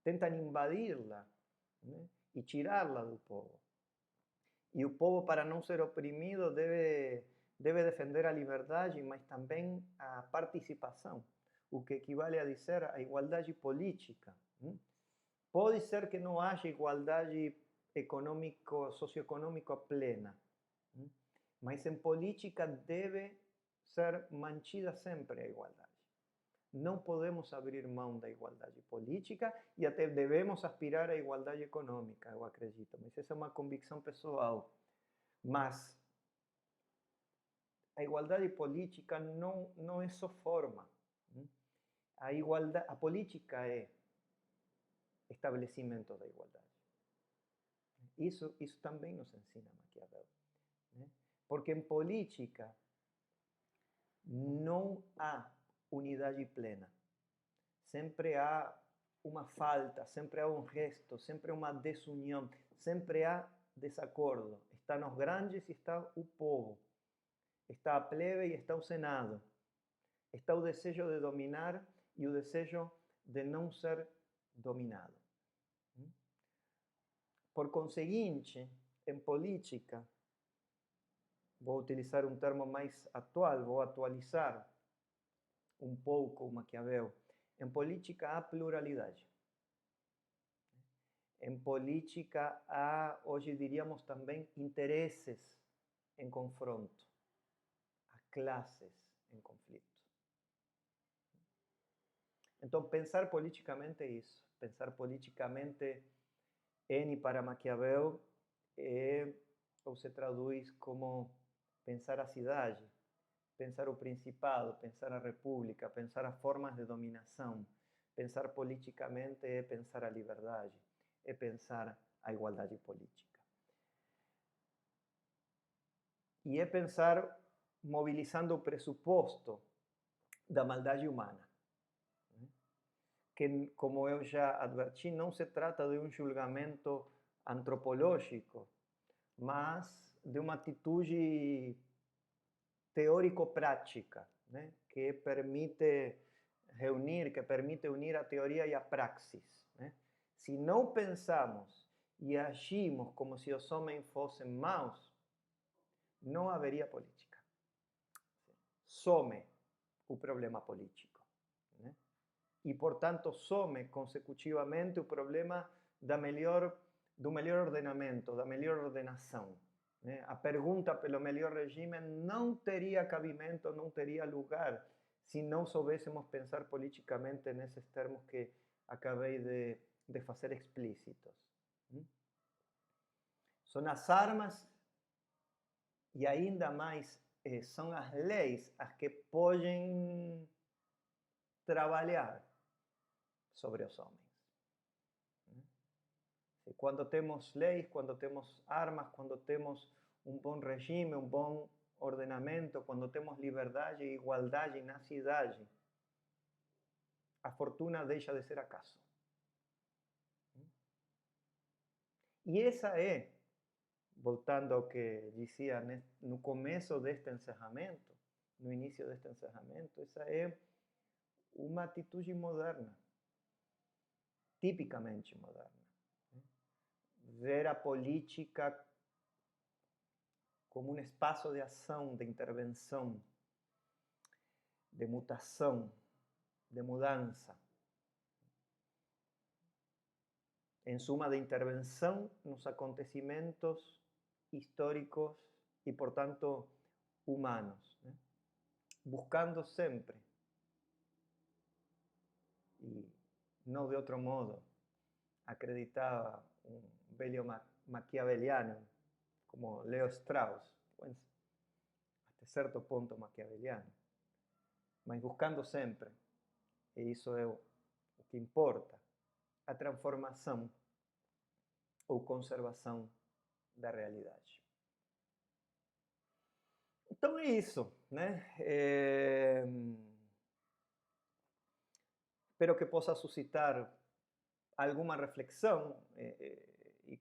tentam invadi-la, né? E tirá-la do povo. E o povo, para não ser oprimido, deve defender a liberdade, mas também a participação, o que equivale a dizer a igualdade política. Pode ser que não haja igualdade socioeconômica plena, mas em política deve ser mantida sempre a igualdade. Não podemos abrir mão da igualdade política e até devemos aspirar à igualdade econômica, eu acredito, mas essa é uma convicção pessoal. Mas a igualdade política não é só forma. A política é estabelecimento da igualdade. Isso também nos ensina Maquiavel. Né? Porque em política não há unidade plena. Sempre há uma falta, sempre há um resto, sempre há uma desunião, sempre há desacordo. Estão os grandes e está o povo. Está a plebe e está o Senado. Está o desejo de dominar e o desejo de não ser dominado. Por conseguinte, em política, vou utilizar um termo mais atual, vou atualizar um pouco o Maquiavel. Em política há pluralidade. Em política há, hoje diríamos também, interesses em confronto. Há classes em conflito. Então, pensar politicamente é isso. Pensar politicamente em e para Maquiavel ou se traduz como pensar a cidade, pensar o principado, pensar a república, pensar as formas de dominação. Pensar politicamente é pensar a liberdade, é pensar a igualdade política. E é pensar mobilizando o pressuposto da maldade humana. Que, como eu já adverti, não se trata de um julgamento antropológico, mas de uma atitude teórico-prática, né? Que permite reunir, que permite unir a teoria e a praxis. Né? Se não pensamos e agimos como se os homens fossem maus, não haveria política. Some o problema político. Né? E, portanto, some consecutivamente o problema do melhor ordenamento, da melhor ordenação. Né? A pergunta pelo melhor regime não teria cabimento, não teria lugar, se não soubéssemos pensar politicamente nesses termos que acabei de fazer explícitos. São as armas e ainda mais são as leis as que podem trabalhar sobre os homens. Quando temos leis, quando temos armas, quando temos um bom regime, um bom ordenamento, quando temos liberdade e igualdade na cidade, a fortuna deixa de ser acaso. E essa é, voltando ao que dizia no começo deste encerramento, no início deste encerramento, essa é uma atitude moderna, tipicamente moderna. Ver a política como um espaço de ação, de intervenção, de mutação, de mudança. Em suma, de intervenção nos acontecimentos históricos e, portanto, humanos. Né? Buscando sempre, e não de outro modo, acreditava um velho maquiaveliano como Leo Strauss, até certo ponto maquiaveliano, mas buscando sempre, e isso é o que importa, a transformação ou conservação da realidade. Então é isso, né? Espero que possa suscitar alguma reflexão e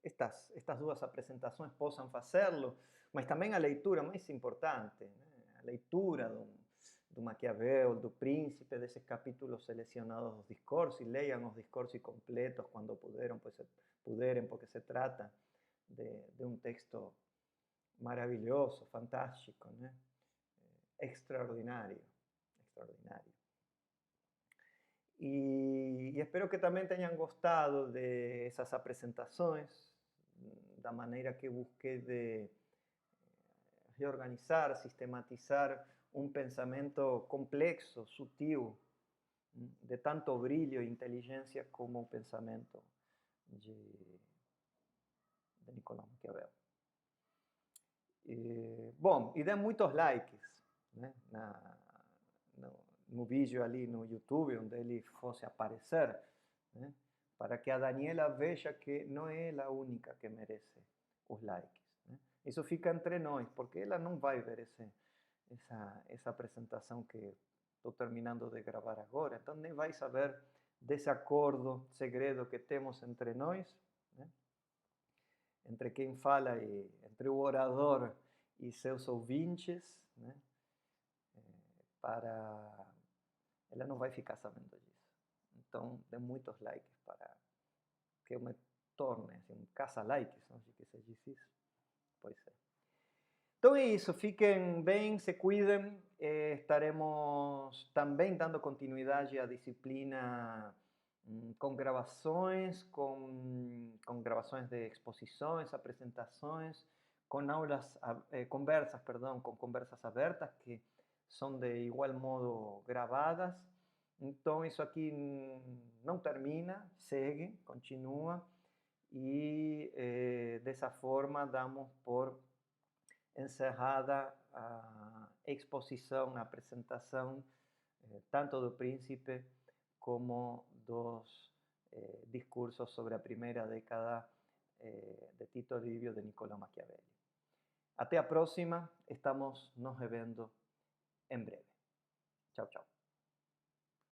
estas duas apresentações possam fazê-lo, mas também a leitura mais importante, né? A leitura do Maquiavel, do Príncipe, desses capítulos selecionados dos discursos, e leiam os discursos completos quando puderem, porque se trata de um texto maravilhoso, fantástico, né? Extraordinário, extraordinário. E espero que também tenham gostado dessas apresentações, da maneira que busquei de reorganizar, sistematizar um pensamento complexo, sutil, de tanto brilho e inteligência como o pensamento de Nicolau Maquiavel. Bom, e dê muitos likes, né, no vídeo ali no YouTube, onde ele fosse aparecer, né, para que a Daniela veja que não é a única que merece os likes, né. Isso fica entre nós, porque ela não vai ver essa apresentação que estou terminando de gravar agora, então nem vai saber desse acordo segredo que temos entre nós, né, entre quem fala e entre o orador e seus ouvintes, né, para ela não vai ficar sabendo disso. Então, dê muitos likes para que eu me torne assim, um caça-likes, não sei que se diz isso. Pois é. Então é isso, fiquem bem, se cuidem. Estaremos também dando continuidade à disciplina com gravações, com gravações de exposições, apresentações, com aulas, conversas, perdão, com conversas abertas que são de igual modo gravadas. Então isso aqui não termina, segue, continua e dessa forma damos por encerrada a exposição, a apresentação, tanto do Príncipe como dos discursos sobre a primeira década de Tito Livio de Niccolo Maquiavelli. Até a próxima, estamos nos revendo em breve. Tchau, tchau.